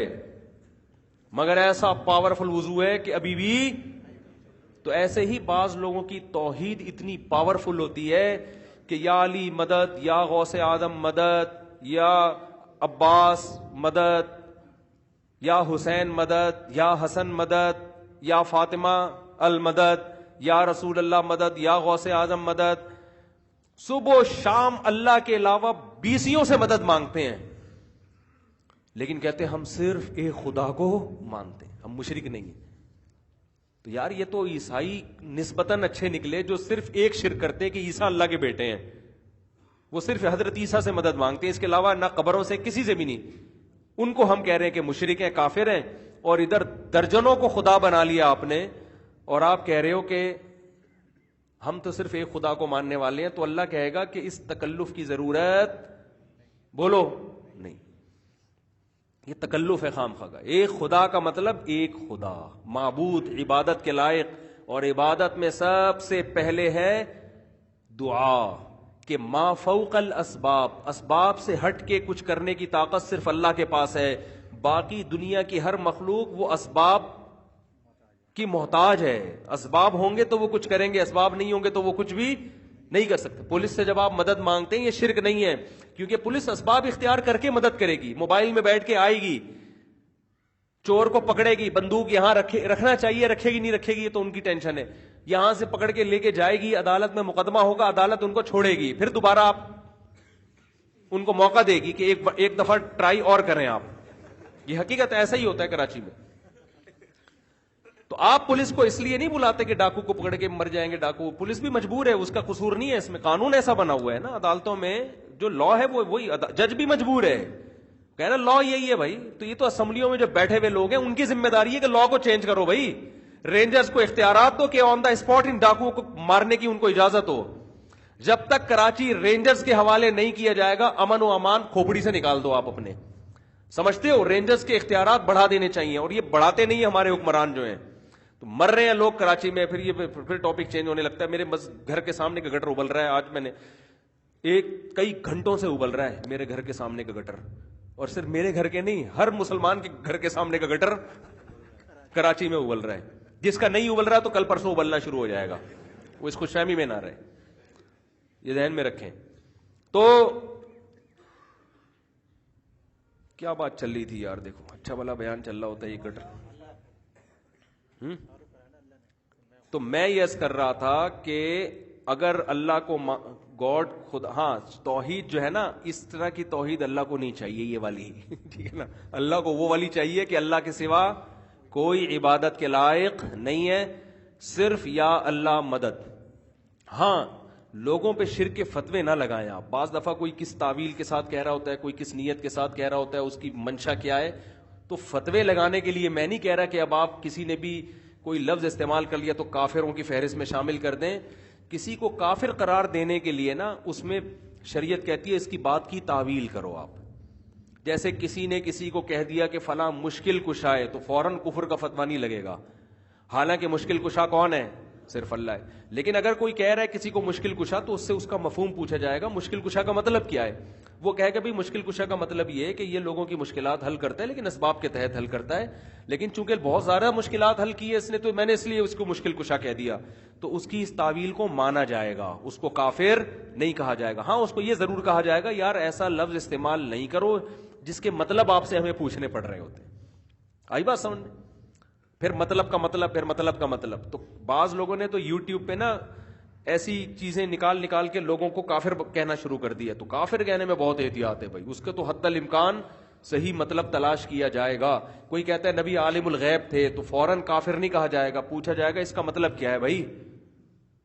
مگر ایسا پاورفل وضو ہے کہ ابھی بھی. تو ایسے ہی بعض لوگوں کی توحید اتنی پاورفل ہوتی ہے کہ یا علی مدد, یا غوث اعظم مدد, یا عباس مدد, یا حسین مدد, یا حسن مدد, یا فاطمہ المدد, یا رسول اللہ مدد, یا غوث اعظم مدد. صبح و شام اللہ کے علاوہ 20 سے مدد مانگتے ہیں, لیکن کہتے ہیں ہم صرف ایک خدا کو مانتے ہیں, ہم مشرک نہیں ہیں. تو یار یہ تو عیسائی نسبتاً اچھے نکلے جو صرف ایک شرک کرتے ہیں کہ عیسیٰ اللہ کے بیٹے ہیں. وہ صرف حضرت عیسیٰ سے مدد مانگتے ہیں, اس کے علاوہ نہ قبروں سے کسی سے بھی نہیں. ان کو ہم کہہ رہے ہیں کہ مشرک ہیں, کافر ہیں, اور ادھر درجنوں کو خدا بنا لیا آپ نے, اور آپ کہہ رہے ہو کہ ہم تو صرف ایک خدا کو ماننے والے ہیں. تو اللہ کہے گا کہ اس تکلف کی ضرورت بولو نہیں, یہ تکلف ہے خام خواہ. ایک خدا کا مطلب ایک خدا, معبود, عبادت کے لائق, اور عبادت میں سب سے پہلے ہے دعا, کہ ما فوق الاسباب, اسباب سے ہٹ کے کچھ کرنے کی طاقت صرف اللہ کے پاس ہے. باقی دنیا کی ہر مخلوق وہ اسباب کی محتاج ہے. اسباب ہوں گے تو وہ کچھ کریں گے, اسباب نہیں ہوں گے تو وہ کچھ بھی نہیں کر سکتے. پولیس سے جب آپ مدد مانگتے ہیں یہ شرک نہیں ہے, کیونکہ پولیس اسباب اختیار کر کے مدد کرے گی. موبائل میں بیٹھ کے آئے گی, چور کو پکڑے گی, بندوق یہاں رکھنا چاہیے, رکھے گی نہیں رکھے گی یہ تو ان کی ٹینشن ہے. یہاں سے پکڑ کے لے کے جائے گی, عدالت میں مقدمہ ہوگا, عدالت ان کو چھوڑے گی, پھر دوبارہ آپ ان کو موقع دے گی کہ ایک دفعہ ٹرائی اور کریں آپ. یہ حقیقت ایسا ہی ہوتا ہے کراچی میں. تو آپ پولیس کو اس لیے نہیں بلاتے کہ ڈاکو کو پکڑ کے مر جائیں گے ڈاکو. پولیس بھی مجبور ہے, اس کا قصور نہیں ہے, اس میں قانون ایسا بنا ہوا ہے نا عدالتوں میں, جو لا ہے وہی, جج بھی مجبور ہے کہنا لا یہی ہے بھائی. تو یہ تو اسمبلیوں میں جو بیٹھے ہوئے لوگ ہیں ان کی ذمہ داری ہے کہ لا کو چینج کرو بھائی. رینجرز کو اختیارات دو کہ آن دا اسپاٹ ان ڈاکوؤں کو مارنے کی ان کو اجازت ہو. جب تک کراچی رینجرز کے حوالے نہیں کیا جائے گا, امن و امان کھوپڑی سے نکال دو آپ اپنے. سمجھتے ہو رینجرز کے اختیارات بڑھا دینے چاہیے, اور یہ بڑھاتے نہیں ہمارے حکمران جو ہیں. تو مر رہے ہیں لوگ کراچی میں, پھر ٹاپک چینج ہونے لگتا ہے. میرے گھر کے سامنے کا گٹر ابل رہا ہے, آج میں نے کئی گھنٹوں سے ابل رہا ہے میرے گھر کے سامنے کا گٹر, اور صرف میرے گھر کے نہیں, ہر مسلمان کے گھر کے سامنے کا گٹر کراچی میں ابل رہا ہے. جس کا نہیں ابل رہا تو کل پرسوں ابلنا شروع ہو جائے گا, وہ اس خوش فہمی میں نہ رہے, یہ ذہن میں رکھیں. تو کیا بات چل رہی تھی یار, دیکھو اچھا والا بیان چل رہا ہوتا ہے یہ گٹر. تو میں یہ عرض کر رہا تھا کہ اگر اللہ کو گاڈ خدا, ہاں توحید جو ہے نا, اس طرح کی توحید اللہ کو نہیں چاہیے یہ والی, ٹھیک ہے نا. اللہ کو وہ والی چاہیے کہ اللہ کے سوا کوئی عبادت کے لائق نہیں ہے, صرف یا اللہ مدد. ہاں لوگوں پہ شرک کے فتوے نہ لگائیں آپ. بعض دفعہ کوئی کس تعویل کے ساتھ کہہ رہا ہوتا ہے, کوئی کس نیت کے ساتھ کہہ رہا ہوتا ہے, اس کی منشا کیا ہے. تو فتوے لگانے کے لیے میں نہیں کہہ رہا کہ اب آپ کسی نے بھی کوئی لفظ استعمال کر لیا تو کافروں کی فہرست میں شامل کر دیں. کسی کو کافر قرار دینے کے لیے نا, اس میں شریعت کہتی ہے اس کی بات کی تعویل کرو آپ. جیسے کسی نے کسی کو کہہ دیا کہ فلاں مشکل کشا ہے, تو فوراً کفر کا فتویٰ نہیں لگے گا, حالانکہ مشکل کشا کون ہے, صرف اللہ ہے. لیکن اگر کوئی کہہ رہا ہے کسی کو مشکل کشا, تو اس سے اس کا مفہوم پوچھا جائے گا, مشکل کشا کا مطلب کیا ہے. وہ کہے گا بھی مشکل کشا کا مطلب یہ ہے کہ یہ لوگوں کی مشکلات حل کرتا ہے, لیکن اسباب کے تحت حل کرتا ہے, لیکن چونکہ بہت زیادہ مشکلات حل کی ہے اس نے, تو میں نے اس لیے اس کو مشکل کشا کہہ دیا. تو اس کی اس تعویل کو مانا جائے گا, اس کو کافر نہیں کہا جائے گا. ہاں اس کو یہ ضرور کہا جائے گا یار ایسا لفظ استعمال نہیں کرو جس کے مطلب آپ سے ہمیں پوچھنے پڑ رہے ہوتے ہیں. آئی بات سمجھ میں؟ پھر مطلب کا مطلب, پھر مطلب کا مطلب. تو بعض لوگوں نے تو یوٹیوب پہ نا ایسی چیزیں نکال کے لوگوں کو کافر کہنا شروع کر دیا. تو کافر کہنے میں بہت احتیاط ہے بھائی, اس کے تو حد الامکان صحیح مطلب تلاش کیا جائے گا. کوئی کہتا ہے نبی عالم الغیب تھے, تو فوراً کافر نہیں کہا جائے گا, پوچھا جائے گا اس کا مطلب کیا ہے بھائی.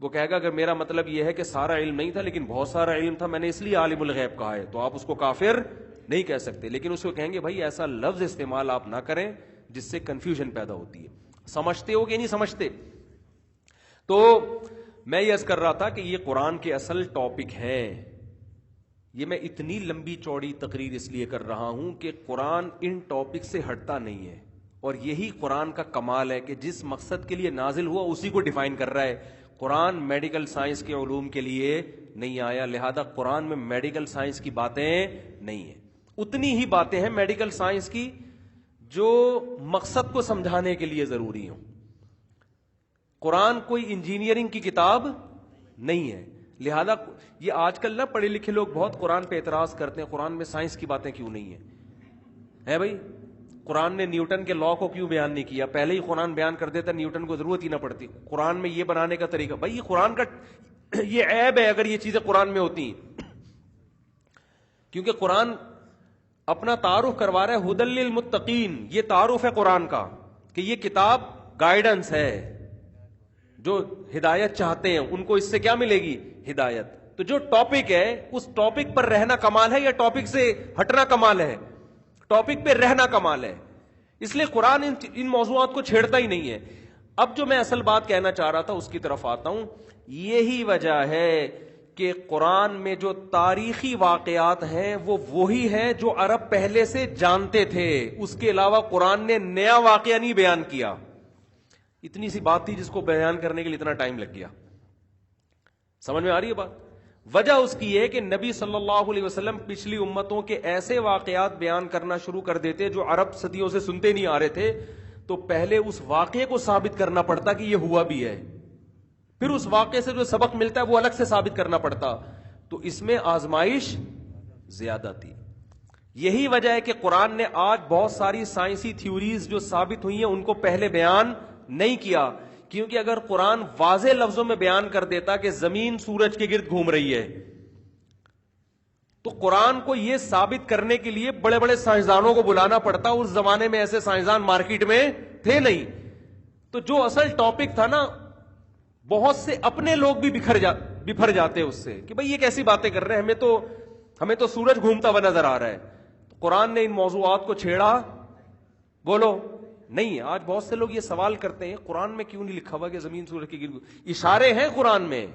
وہ کہے گا کہ میرا مطلب یہ ہے کہ سارا علم نہیں تھا لیکن بہت سارا علم تھا، میں نے اس لیے عالم الغیب کہا ہے، تو آپ اس کو کافر نہیں کہہ سکتے، لیکن اس کو کہیں گے بھائی ایسا لفظ استعمال آپ نہ کریں جس سے کنفیوژن پیدا ہوتی ہے. سمجھتے ہو کہ نہیں سمجھتے؟ تو میں یہ عرض کر رہا تھا کہ یہ قرآن کے اصل ٹاپک ہے. یہ میں اتنی لمبی چوڑی تقریر اس لیے کر رہا ہوں کہ قرآن ان ٹاپک سے ہٹتا نہیں ہے، اور یہی قرآن کا کمال ہے کہ جس مقصد کے لیے نازل ہوا اسی کو ڈیفائن کر رہا ہے. قرآن میڈیکل سائنس کے علوم کے لیے نہیں آیا، لہذا قرآن میں میڈیکل سائنس کی باتیں نہیں ہیں. اتنی ہی باتیں ہیں میڈیکل سائنس کی جو مقصد کو سمجھانے کے لیے ضروری ہوں. قرآن کوئی انجینئرنگ کی کتاب نہیں ہے. لہذا یہ آج کل نہ پڑھے لکھے لوگ بہت قرآن پہ اعتراض کرتے ہیں، قرآن میں سائنس کی باتیں کیوں نہیں ہے بھائی؟ قرآن نے نیوٹن کے لا کو کیوں بیان نہیں کیا؟ پہلے ہی قرآن بیان کر دیتا، نیوٹن کو ضرورت ہی نہ پڑتی. قرآن میں یہ بنانے کا طریقہ، بھائی یہ قرآن کا یہ عیب ہے اگر یہ چیزیں قرآن میں ہوتی ہیں، کیونکہ قرآن اپنا تعارف کروا رہا ہے ھدی للمتقین. یہ تعارف ہے قرآن کا کہ یہ کتاب گائیڈنس ہے، جو ہدایت چاہتے ہیں ان کو اس سے کیا ملے گی؟ ہدایت. تو جو ٹاپک ہے اس ٹاپک پر رہنا کمال ہے یا ٹاپک سے ہٹنا کمال ہے؟ ٹاپک پہ رہنا کمال ہے. اس لیے قرآن ان موضوعات کو چھیڑتا ہی نہیں ہے. اب جو میں اصل بات کہنا چاہ رہا تھا اس کی طرف آتا ہوں. یہی وجہ ہے کہ قرآن میں جو تاریخی واقعات ہیں وہ وہی ہیں جو عرب پہلے سے جانتے تھے. اس کے علاوہ قرآن نے نیا واقعہ نہیں بیان کیا. اتنی سی بات تھی جس کو بیان کرنے کے لیے اتنا ٹائم لگ گیا. سمجھ میں آ رہی ہے بات؟ وجہ اس کی ہے کہ نبی صلی اللہ علیہ وسلم پچھلی امتوں کے ایسے واقعات بیان کرنا شروع کر دیتے جو عرب صدیوں سے سنتے نہیں آ رہے تھے، تو پہلے اس واقعے کو ثابت کرنا پڑتا کہ یہ ہوا بھی ہے، پھر اس واقعے سے جو سبق ملتا ہے وہ الگ سے ثابت کرنا پڑتا. تو اس میں آزمائش زیادہ تھی. یہی وجہ ہے کہ قرآن نے آج بہت ساری سائنسی تھیوریز جو ثابت ہوئی ہیں ان کو پہلے بیان نہیں کیا، کیونکہ اگر قرآن واضح لفظوں میں بیان کر دیتا کہ زمین سورج کے گرد گھوم رہی ہے تو قرآن کو یہ ثابت کرنے کے لیے بڑے بڑے سائنسدانوں کو بلانا پڑتا. اس زمانے میں ایسے سائنسدان مارکیٹ میں تھے نہیں. تو جو اصل ٹاپک تھا نا، بہت سے اپنے لوگ بھی بفر جاتے اس سے کہ بھئی یہ کیسی باتیں کر رہے ہیں، ہمیں تو سورج گھومتا ہوا نظر آ رہا ہے. قرآن نے ان موضوعات کو چھیڑا؟ بولو نہیں. آج بہت سے لوگ یہ سوال کرتے ہیں قرآن میں کیوں نہیں لکھا ہوا کہ زمین سورج کے گرد؟ اشارے ہیں قرآن میں،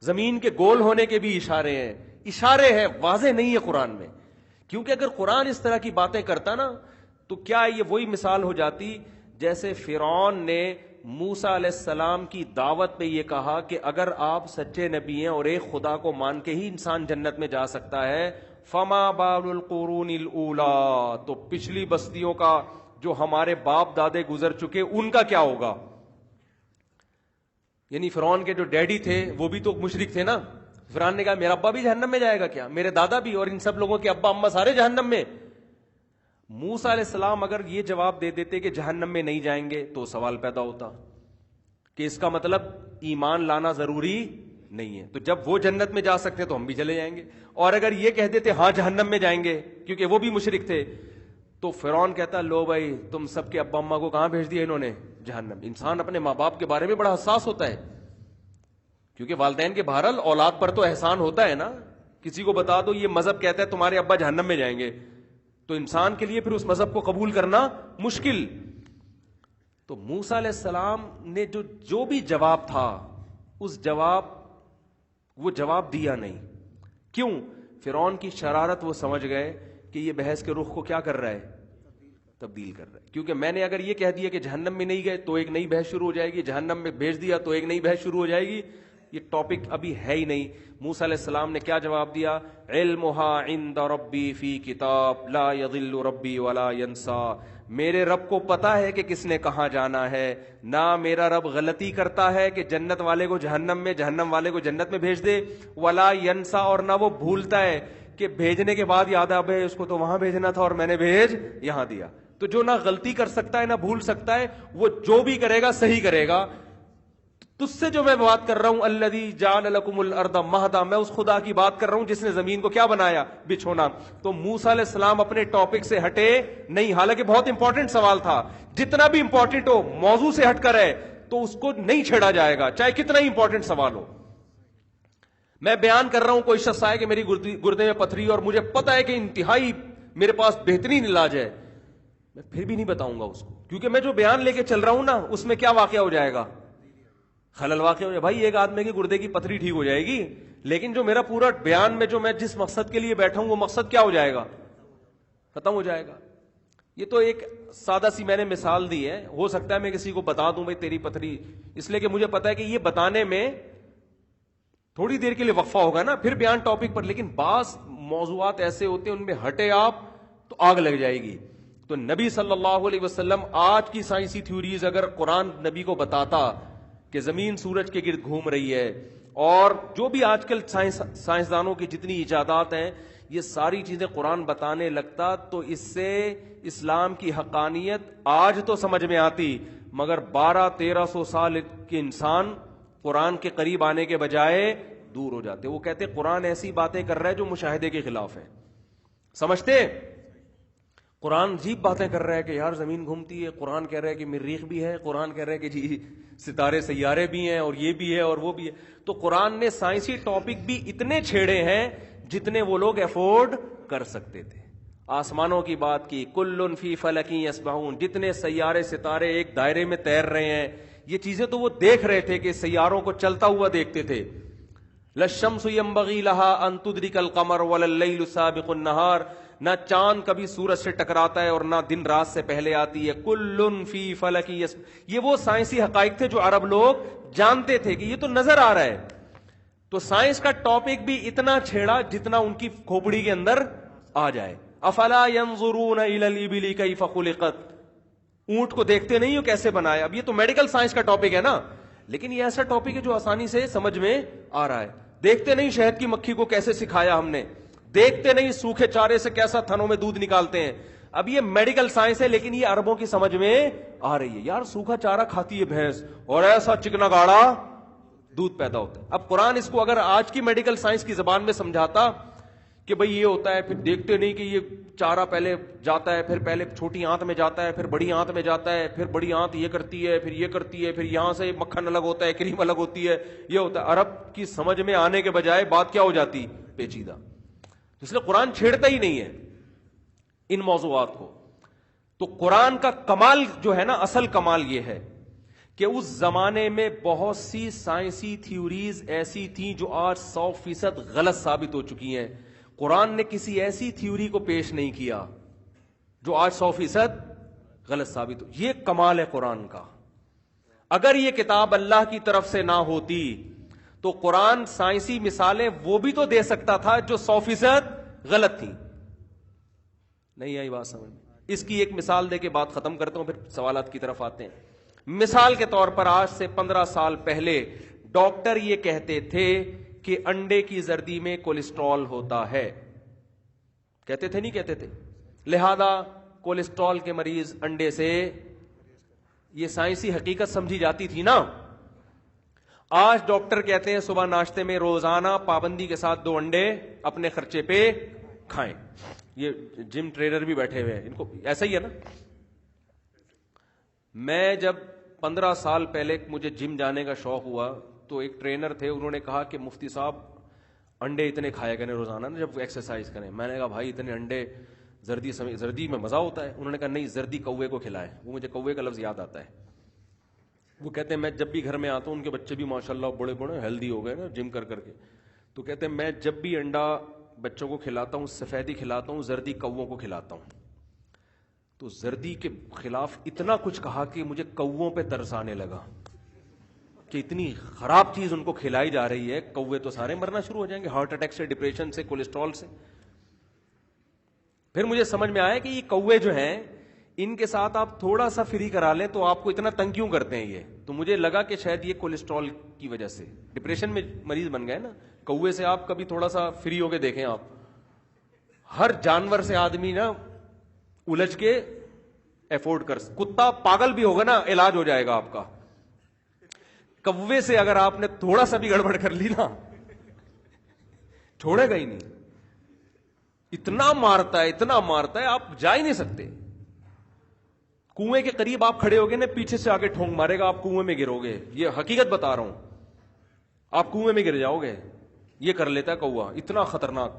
زمین کے گول ہونے کے بھی اشارے ہیں، اشارے ہیں، واضح نہیں ہے قرآن میں. کیونکہ اگر قرآن اس طرح کی باتیں کرتا نا تو کیا یہ وہی مثال ہو جاتی جیسے فرعون نے موسیٰ علیہ السلام کی دعوت پہ یہ کہا کہ اگر آپ سچے نبی ہیں اور ایک خدا کو مان کے ہی انسان جنت میں جا سکتا ہے، فما بال القرون الاولی، تو پچھلی بستیوں کا جو ہمارے باپ دادے گزر چکے ان کا کیا ہوگا؟ یعنی فرعون کے جو ڈیڈی تھے وہ بھی تو مشرک تھے نا. فرعون نے کہا میرا ابا بھی جہنم میں جائے گا کیا؟ میرے دادا بھی، اور ان سب لوگوں کے ابا اما سارے جہنم میں. موسیٰ علیہ السلام اگر یہ جواب دے دیتے کہ جہنم میں نہیں جائیں گے تو سوال پیدا ہوتا کہ اس کا مطلب ایمان لانا ضروری نہیں ہے، تو جب وہ جنت میں جا سکتے تو ہم بھی چلے جائیں گے. اور اگر یہ کہہ دیتے ہاں جہنم میں جائیں گے کیونکہ وہ بھی مشرک تھے، تو فرعون کہتا لو بھائی تم سب کے ابا اما کو کہاں بھیج دیا انہوں نے؟ جہنم. انسان اپنے ماں باپ کے بارے میں بڑا حساس ہوتا ہے، کیونکہ والدین کے بہرحال اولاد پر تو احسان ہوتا ہے نا. کسی کو بتا دو یہ مذہب کہتا ہے تمہارے ابا جہنم میں جائیں گے، تو انسان کے لیے پھر اس مذہب کو قبول کرنا مشکل. تو موسیٰ علیہ السلام نے جو بھی جواب تھا وہ جواب دیا نہیں. کیوں؟ فرعون کی شرارت وہ سمجھ گئے کہ یہ بحث کے رخ کو کیا کر رہا ہے؟ تبدیل کر رہا ہے. کیونکہ میں نے اگر یہ کہہ دیا کہ جہنم میں نہیں گئے تو ایک نئی بحث شروع ہو جائے گی، جہنم میں بھیج دیا تو ایک نئی بحث شروع ہو جائے گی. یہ ٹاپک ابھی ہے ہی نہیں. موسیٰ علیہ السلام نے کیا جواب دیا؟ علمها عند ربی فی کتاب لا یضل ربی ولا ینسا. میرے رب کو پتا ہے کہ کس نے کہاں جانا ہے، نہ میرا رب غلطی کرتا ہے کہ جنت والے کو جہنم میں، جہنم والے کو جنت میں بھیج دے، ولا ینسا، اور نہ وہ بھولتا ہے کہ بھیجنے کے بعد یاد آئے اس کو تو وہاں بھیجنا تھا اور میں نے بھیج یہاں دیا. تو جو نہ غلطی کر سکتا ہے نہ بھول سکتا ہے، وہ جو بھی کرے گا صحیح کرے گا. تجھ سے جو میں بات کر رہا ہوں الذی جعل لکم الارض مہدا، میں اس خدا کی بات کر رہا ہوں جس نے زمین کو کیا بنایا؟ بچھونا. تو موسیٰ علیہ السلام اپنے ٹاپک سے ہٹے نہیں، حالانکہ بہت امپورٹنٹ سوال تھا. جتنا بھی امپورٹنٹ ہو موضوع سے ہٹ کر ہے تو اس کو نہیں چھیڑا جائے گا, چاہے کتنا ہی امپورٹنٹ سوال ہو. میں بیان کر رہا ہوں, کوئی شخص آئے کہ میری گردے میں پتھری اور مجھے پتا ہے کہ انتہائی میرے پاس بہترین علاج ہے, میں پھر بھی نہیں بتاؤں گا اس کو, کیونکہ میں جو بیان لے کے چل رہا ہوں نا اس میں کیا واقعہ ہو جائے گا, خلل واقع ہو جائے. بھائی ایک آدمی کی گردے کی پتھری ٹھیک ہو جائے گی, لیکن جو میرا پورا بیان میں جو میں جس مقصد کے لیے بیٹھا ہوں وہ مقصد کیا ہو جائے گا, ختم ہو جائے گا. یہ تو ایک سادہ سی میں نے مثال دی ہے, ہو سکتا ہے میں کسی کو بتا دوں بھائی تیری پتھری, اس لیے کہ مجھے پتا ہے کہ یہ بتانے میں تھوڑی دیر کے لیے وقفہ ہوگا نا, پھر بیان ٹاپک پر. لیکن بعض موضوعات ایسے ہوتے ہیں ان میں ہٹے آپ تو آگ لگ جائے گی. تو نبی صلی اللہ علیہ وسلم آج کی سائنسی تھیوریز اگر قرآن نبی کو بتاتا کہ زمین سورج کے گرد گھوم رہی ہے, اور جو بھی آج کل سائنسدانوں کی جتنی ایجادات ہیں یہ ساری چیزیں قرآن بتانے لگتا, تو اس سے اسلام کی حقانیت آج تو سمجھ میں آتی, مگر 1200-1300 سال کے انسان قرآن کے قریب آنے کے بجائے دور ہو جاتے. وہ کہتے قرآن ایسی باتیں کر رہا ہے جو مشاہدے کے خلاف ہے. سمجھتے قرآن عجیب باتیں کر رہا ہے کہ یار زمین گھومتی ہے, قرآن کہہ رہا ہے کہ مریخ بھی ہے, قرآن کہہ رہا ہے کہ جی ستارے سیارے بھی ہیں, اور یہ بھی ہے اور وہ بھی ہے. تو قرآن نے سائنسی ٹاپک بھی اتنے چھیڑے ہیں جتنے وہ لوگ افورڈ کر سکتے تھے. آسمانوں کی بات کی, کل فی فلک یسبحون, جتنے سیارے ستارے ایک دائرے میں تیر رہے ہیں, یہ چیزیں تو وہ دیکھ رہے تھے کہ سیاروں کو چلتا ہوا دیکھتے تھے. للشمس ينبغي لها ان تدرك القمر ولا الليل سابق النهار, نہ چاند کبھی سورج سے ٹکراتا ہے اور نہ دن رات سے پہلے آتی ہے. کل فی فلک یہ وہ سائنسی حقائق تھے جو عرب لوگ جانتے تھے کہ یہ تو نظر آ رہا ہے. تو سائنس کا ٹاپک بھی اتنا چھیڑا جتنا ان کی کھوپڑی کے اندر آ جائے. افلا ينظرون الى الابل كيف خلقت, اونٹ کو دیکھتے نہیں ہو کیسے بنایا. اب یہ تو میڈیکل سائنس کا ٹاپک ہے نا, لیکن یہ ایسا ٹاپک ہے جو آسانی سے سمجھ میں آ رہا ہے. دیکھتے نہیں شہد کی مکھی کو کیسے سکھایا ہم نے, دیکھتے نہیں سوکھے چارے سے کیسا تھنوں میں دودھ نکالتے ہیں. اب یہ میڈیکل سائنس ہے, لیکن یہ عربوں کی سمجھ میں آ رہی ہے. یار سوکھا چارہ کھاتی ہے بھینس اور ایسا چکنا گاڑا دودھ پیدا ہوتا ہے. اب قرآن اس کو اگر آج کی میڈیکل سائنس کی زبان میں سمجھاتا کہ بھئی یہ ہوتا ہے, پھر دیکھتے نہیں کہ یہ چارہ پہلے جاتا ہے, پھر پہلے چھوٹی آنت میں جاتا ہے, پھر بڑی آنت میں جاتا ہے, پھر بڑی آنت یہ کرتی ہے, پھر یہ کرتی ہے, پھر یہاں سے مکھن الگ ہوتا ہے, کریم الگ ہوتی ہے, یہ ہوتا ہے. عرب کی سمجھ میں آنے کے بجائے بات کیا ہو جاتی, پیچیدہ. اس لیے قرآن چھیڑتا ہی نہیں ہے ان موضوعات کو. تو قرآن کا کمال جو ہے نا, اصل کمال یہ ہے کہ اس زمانے میں بہت سی سائنسی تھیوریز ایسی تھیں جو آج 100% غلط ثابت ہو چکی ہیں. قرآن نے کسی ایسی تھیوری کو پیش نہیں کیا جو آج 100% غلط ثابت ہو. یہ کمال ہے قرآن کا. اگر یہ کتاب اللہ کی طرف سے نہ ہوتی تو قرآن سائنسی مثالیں وہ بھی تو دے سکتا تھا جو 100% غلط تھیں. نہیں آئی بات سمجھ میں؟ اس کی ایک مثال دے کے بات ختم کرتا ہوں, پھر سوالات کی طرف آتے ہیں. مثال کے طور پر آج سے 15 سال پہلے ڈاکٹر یہ کہتے تھے کہ انڈے کی زردی میں کولیسٹرول ہوتا ہے. کہتے تھے نہیں کہتے تھے؟ لہذا کولیسٹرول کے مریض انڈے سے, یہ سائنسی حقیقت سمجھی جاتی تھی نا. آج ڈاکٹر کہتے ہیں صبح ناشتے میں روزانہ پابندی کے ساتھ 2 انڈے اپنے خرچے پہ کھائیں. یہ جم ٹرینر بھی بیٹھے ہوئے ہیں, ان کو ایسا ہی ہے نا. میں جب 15 سال پہلے مجھے جم جانے کا شوق ہوا تو ایک ٹرینر تھے, انہوں نے کہا کہ مفتی صاحب انڈے اتنے کھایا کریں روزانہ نا جب ایکسرسائز کریں. میں نے کہا بھائی اتنے انڈے زردی میں مزہ ہوتا ہے. انہوں نے کہا نہیں, زردی کوے کو کھلائیں. وہ مجھے کوے کا لفظ یاد آتا ہے. وہ کہتے ہیں میں جب بھی گھر میں آتا ہوں, ان کے بچے بھی ماشاءاللہ بڑے بڑے ہیلدی ہو گئے نا جم کر کے, تو کہتے ہیں میں جب بھی انڈا بچوں کو کھلاتا ہوں سفیدی کھلاتا ہوں, زردی کووں کو کھلاتا ہوں. تو زردی کے خلاف اتنا کچھ کہا کہ مجھے کووں پہ ترس آنے لگا کہ اتنی خراب چیز ان کو کھلائی جا رہی ہے. کوے تو سارے مرنا شروع ہو جائیں گے, ہارٹ اٹیک سے, ڈپریشن سے, کولیسٹرول سے. پھر مجھے سمجھ میں آیا کہ یہ کوے جو ہیں ان کے ساتھ آپ تھوڑا سا فری کرا لیں تو آپ کو اتنا تنگ کیوں کرتے ہیں یہ. تو مجھے لگا کہ شاید یہ کولیسٹرول کی وجہ سے ڈپریشن میں مریض بن گئے نا. کوے سے آپ کبھی تھوڑا سا فری ہو کے دیکھیں, آپ ہر جانور سے آدمی نا الجھ کے افورڈ کر, کتا پاگل بھی ہوگا نا علاج ہو جائے گا آپ کا. کوے سے اگر آپ نے تھوڑا سا بھی گڑبڑ کر لی نا چھوڑے گا ہی نہیں. اتنا مارتا ہے آپ جا ہی نہیں سکتے. کنویں کے قریب آپ کھڑے ہوگے نا، پیچھے سے آگے ٹھونک مارے گا، آپ کنویں میں گرو گے. یہ حقیقت بتا رہا ہوں، آپ کنویں میں گر جاؤ گے. یہ کر لیتا ہے کوا، اتنا خطرناک.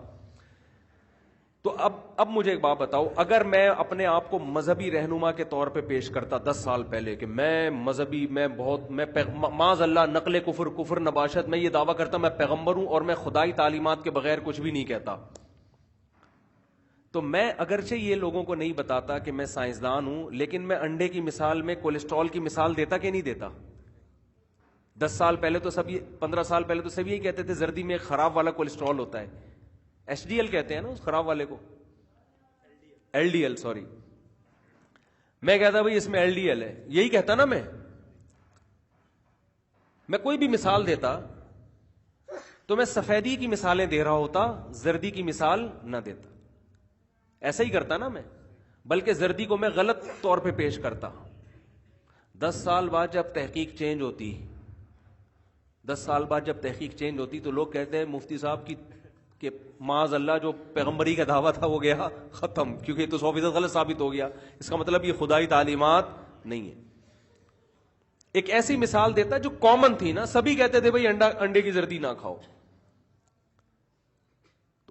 تو اب مجھے ایک بات بتاؤ، اگر میں اپنے آپ کو مذہبی رہنما کے طور پہ پیش کرتا 10 سال پہلے کہ میں مذہبی، میں معاذ اللہ نقل کفر نباشت، میں یہ دعویٰ کرتا میں پیغمبر ہوں اور میں خدائی تعلیمات کے بغیر کچھ بھی نہیں کہتا، تو میں اگرچہ یہ لوگوں کو نہیں بتاتا کہ میں سائنسدان ہوں، لیکن میں انڈے کی مثال میں کولیسٹرول کی مثال دیتا کہ نہیں دیتا؟ 10 سال پہلے تو 15 سال پہلے تو سب یہی کہتے تھے زردی میں ایک خراب والا کولیسٹرول ہوتا ہے، ایچ ڈی ایل کہتے ہیں نا اس خراب والے کو، ایل ڈی ایل سوری. میں کہتا بھائی اس میں ایل ڈی ایل ہے، یہی کہتا نا. میں کوئی بھی مثال دیتا تو میں سفیدی کی مثالیں دے رہا ہوتا، زردی کی مثال نہ دیتا. ایسا ہی کرتا نا میں، بلکہ زردی کو میں غلط طور پہ پیش کرتا. 10 سال بعد جب تحقیق چینج ہوتی، 10 سال بعد جب تحقیق چینج ہوتی تو لوگ کہتے ہیں مفتی صاحب کی کہ معاذ اللہ جو پیغمبری کا دعویٰ تھا وہ گیا ختم، کیونکہ یہ تو 100% غلط ثابت ہو گیا، اس کا مطلب یہ خدائی تعلیمات نہیں ہے. ایک ایسی مثال دیتا جو کامن تھی نا، سبھی کہتے تھے بھائی انڈے کی زردی نہ کھاؤ.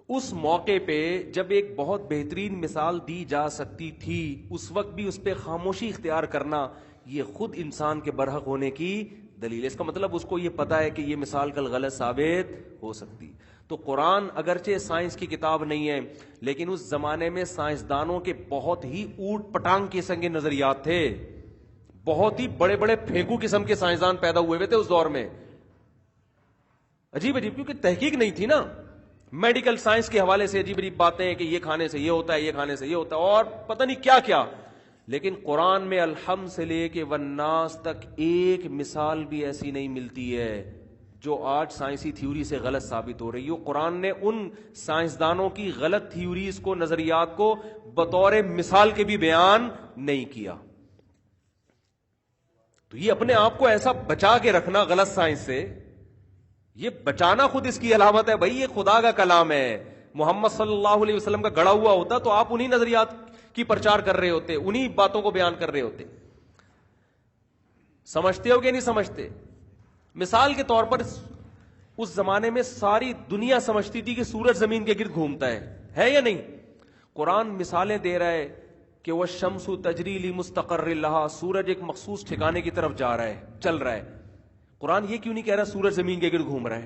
اس موقع پہ جب ایک بہت بہترین مثال دی جا سکتی تھی، اس وقت بھی اس پہ خاموشی اختیار کرنا یہ خود انسان کے برحق ہونے کی دلیل ہے. اس کا مطلب اس کو یہ پتا ہے کہ یہ مثال کل غلط ثابت ہو سکتی. تو قرآن اگرچہ سائنس کی کتاب نہیں ہے، لیکن اس زمانے میں سائنسدانوں کے بہت ہی اوٹ پٹانگ قسم کے نظریات تھے، بہت ہی بڑے بڑے پھینکو قسم کے سائنسدان پیدا ہوئے تھے اس دور میں. عجیب عجیب، کیونکہ تحقیق نہیں تھی نا. میڈیکل سائنس کے حوالے سے عجیب عجیب باتیں کہ یہ کھانے سے یہ ہوتا ہے، یہ کھانے سے یہ ہوتا ہے، اور پتہ نہیں کیا کیا. لیکن قرآن میں الحمد سے لے کے والناس تک ایک مثال بھی ایسی نہیں ملتی ہے جو آج سائنسی تھیوری سے غلط ثابت ہو رہی ہو. قرآن نے ان سائنسدانوں کی غلط تھیوریز کو، نظریات کو بطور مثال کے بھی بیان نہیں کیا. تو یہ اپنے آپ کو ایسا بچا کے رکھنا غلط سائنس سے، یہ بچانا خود اس کی علامت ہے. بھائی یہ خدا کا کلام ہے، محمد صلی اللہ علیہ وسلم کا گڑا ہوا ہوتا تو آپ انہی نظریات کی پرچار کر رہے ہوتے، انہی باتوں کو بیان کر رہے ہوتے. سمجھتے ہو کہ نہیں سمجھتے؟ مثال کے طور پر اس زمانے میں ساری دنیا سمجھتی تھی کہ سورج زمین کے گرد گھومتا ہے یا نہیں؟ قرآن مثالیں دے رہا ہے کہ وہ شمس تجری لمستقر لہا، سورج ایک مخصوص ٹھکانے کی طرف جا رہا ہے، چل رہا ہے. قرآن یہ کیوں نہیں کہہ رہا سورج زمین کے گرد گھوم رہا ہے؟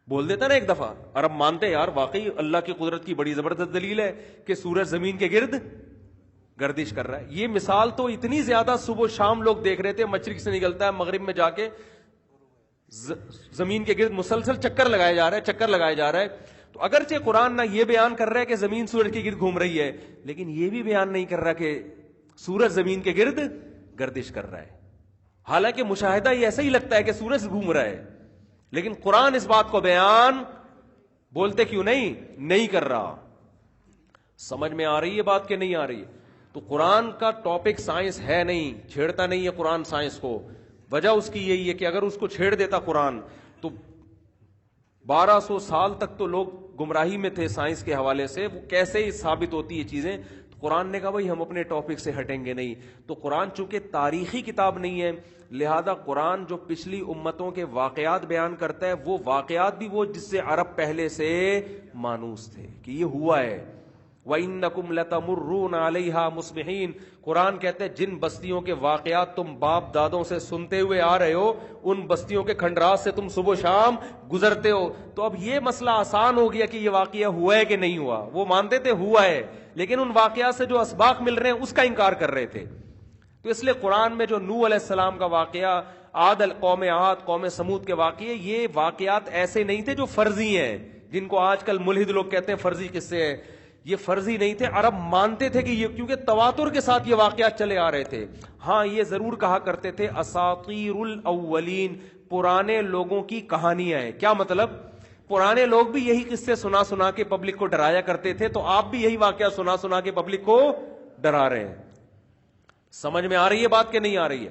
بول دیتا نا ایک دفعہ، اور اب مانتے یار واقعی اللہ کی قدرت کی بڑی زبردست دلیل ہے کہ سورج زمین کے گرد گردش کر رہا ہے. یہ مثال تو اتنی زیادہ صبح و شام لوگ دیکھ رہے تھے، مشرق سے نکلتا ہے مغرب میں جا کے زمین کے گرد مسلسل چکر لگایا جا رہا ہے. تو اگرچہ قرآن نہ یہ بیان کر رہا ہے کہ زمین سورج کے گرد گھوم رہی ہے، لیکن یہ بھی بیان نہیں کر رہا کہ سورج زمین کے گرد گردش کر رہا ہے. حالانکہ مشاہدہ یہ ایسا ہی لگتا ہے کہ سورج گھوم رہا ہے، لیکن قرآن اس بات کو بیان بولتے کیوں نہیں کر رہا. سمجھ میں آ رہی ہے بات کہ نہیں آ رہی؟ تو قرآن کا ٹاپک سائنس ہے نہیں، چھیڑتا نہیں ہے قرآن سائنس کو. وجہ اس کی یہی ہے کہ اگر اس کو چھیڑ دیتا قرآن تو 1200 سال تک تو لوگ گمراہی میں تھے سائنس کے حوالے سے. وہ کیسے ہی ثابت ہوتی یہ چیزیں؟ قرآن نے کہا بھائی ہم اپنے ٹاپک سے ہٹیں گے نہیں. تو قرآن چونکہ تاریخی کتاب نہیں ہے، لہذا قرآن جو پچھلی امتوں کے واقعات بیان کرتا ہے، وہ واقعات بھی وہ جس سے عرب پہلے سے مانوس تھے کہ یہ ہوا ہے. وَإِنَّكُمْ لَتَمُرُّونَ عَلَيْهَا مُصْبِحِينَ، قرآن کہتے ہیں جن بستیوں کے واقعات تم باپ دادوں سے سنتے ہوئے آ رہے ہو، ان بستیوں کے کھنڈرات سے تم صبح شام گزرتے ہو. تو اب یہ مسئلہ آسان ہو گیا کہ یہ واقعہ ہوا ہے کہ نہیں ہوا. وہ مانتے تھے ہوا ہے، لیکن ان واقعات سے جو اسباق مل رہے ہیں اس کا انکار کر رہے تھے. تو اس لیے قرآن میں جو نوح علیہ السلام کا واقعہ، قوم عاد، قوم سمود کے واقعے، یہ واقعات ایسے نہیں تھے جو فرضی ہیں، جن کو آج کل ملحد لوگ کہتے ہیں فرضی قصے ہیں. یہ فرضی نہیں تھے، عرب مانتے تھے کہ یہ، کیونکہ تواتر کے ساتھ یہ واقعات چلے آ رہے تھے. ہاں یہ ضرور کہا کرتے تھے اساطیر الاولین، پرانے لوگوں کی کہانیاں ہیں. کیا مطلب؟ پرانے لوگ بھی یہی قصے سنا سنا کے پبلک کو ڈرایا کرتے تھے، تو آپ بھی یہی واقعہ سنا سنا کے پبلک کو ڈرا رہے ہیں. سمجھ میں آ رہی ہے بات کہ نہیں آ رہی ہے؟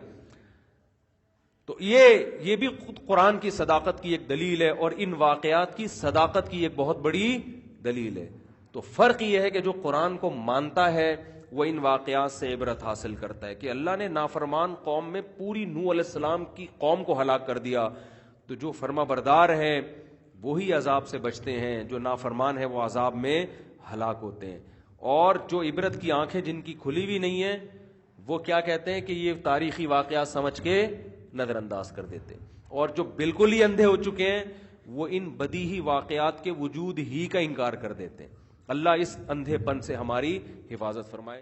تو یہ بھی خود قرآن کی صداقت کی ایک دلیل ہے، اور ان واقعات کی صداقت کی ایک بہت بڑی دلیل ہے. تو فرق یہ ہے کہ جو قرآن کو مانتا ہے وہ ان واقعات سے عبرت حاصل کرتا ہے کہ اللہ نے نافرمان قوم میں پوری نوح علیہ السلام کی قوم کو ہلاک کر دیا، تو جو فرما بردار ہیں وہی عذاب سے بچتے ہیں، جو نافرمان ہیں وہ عذاب میں ہلاک ہوتے ہیں۔ اور جو عبرت کی آنکھیں جن کی کھلی ہوئی نہیں ہیں وہ کیا کہتے ہیں کہ یہ تاریخی واقعات سمجھ کے نظر انداز کر دیتے ہیں، اور جو بالکل ہی اندھے ہو چکے ہیں وہ ان بدیہی واقعات کے وجود ہی کا انکار کر دیتے ہیں۔ اللہ اس اندھے پن سے ہماری حفاظت فرمائے۔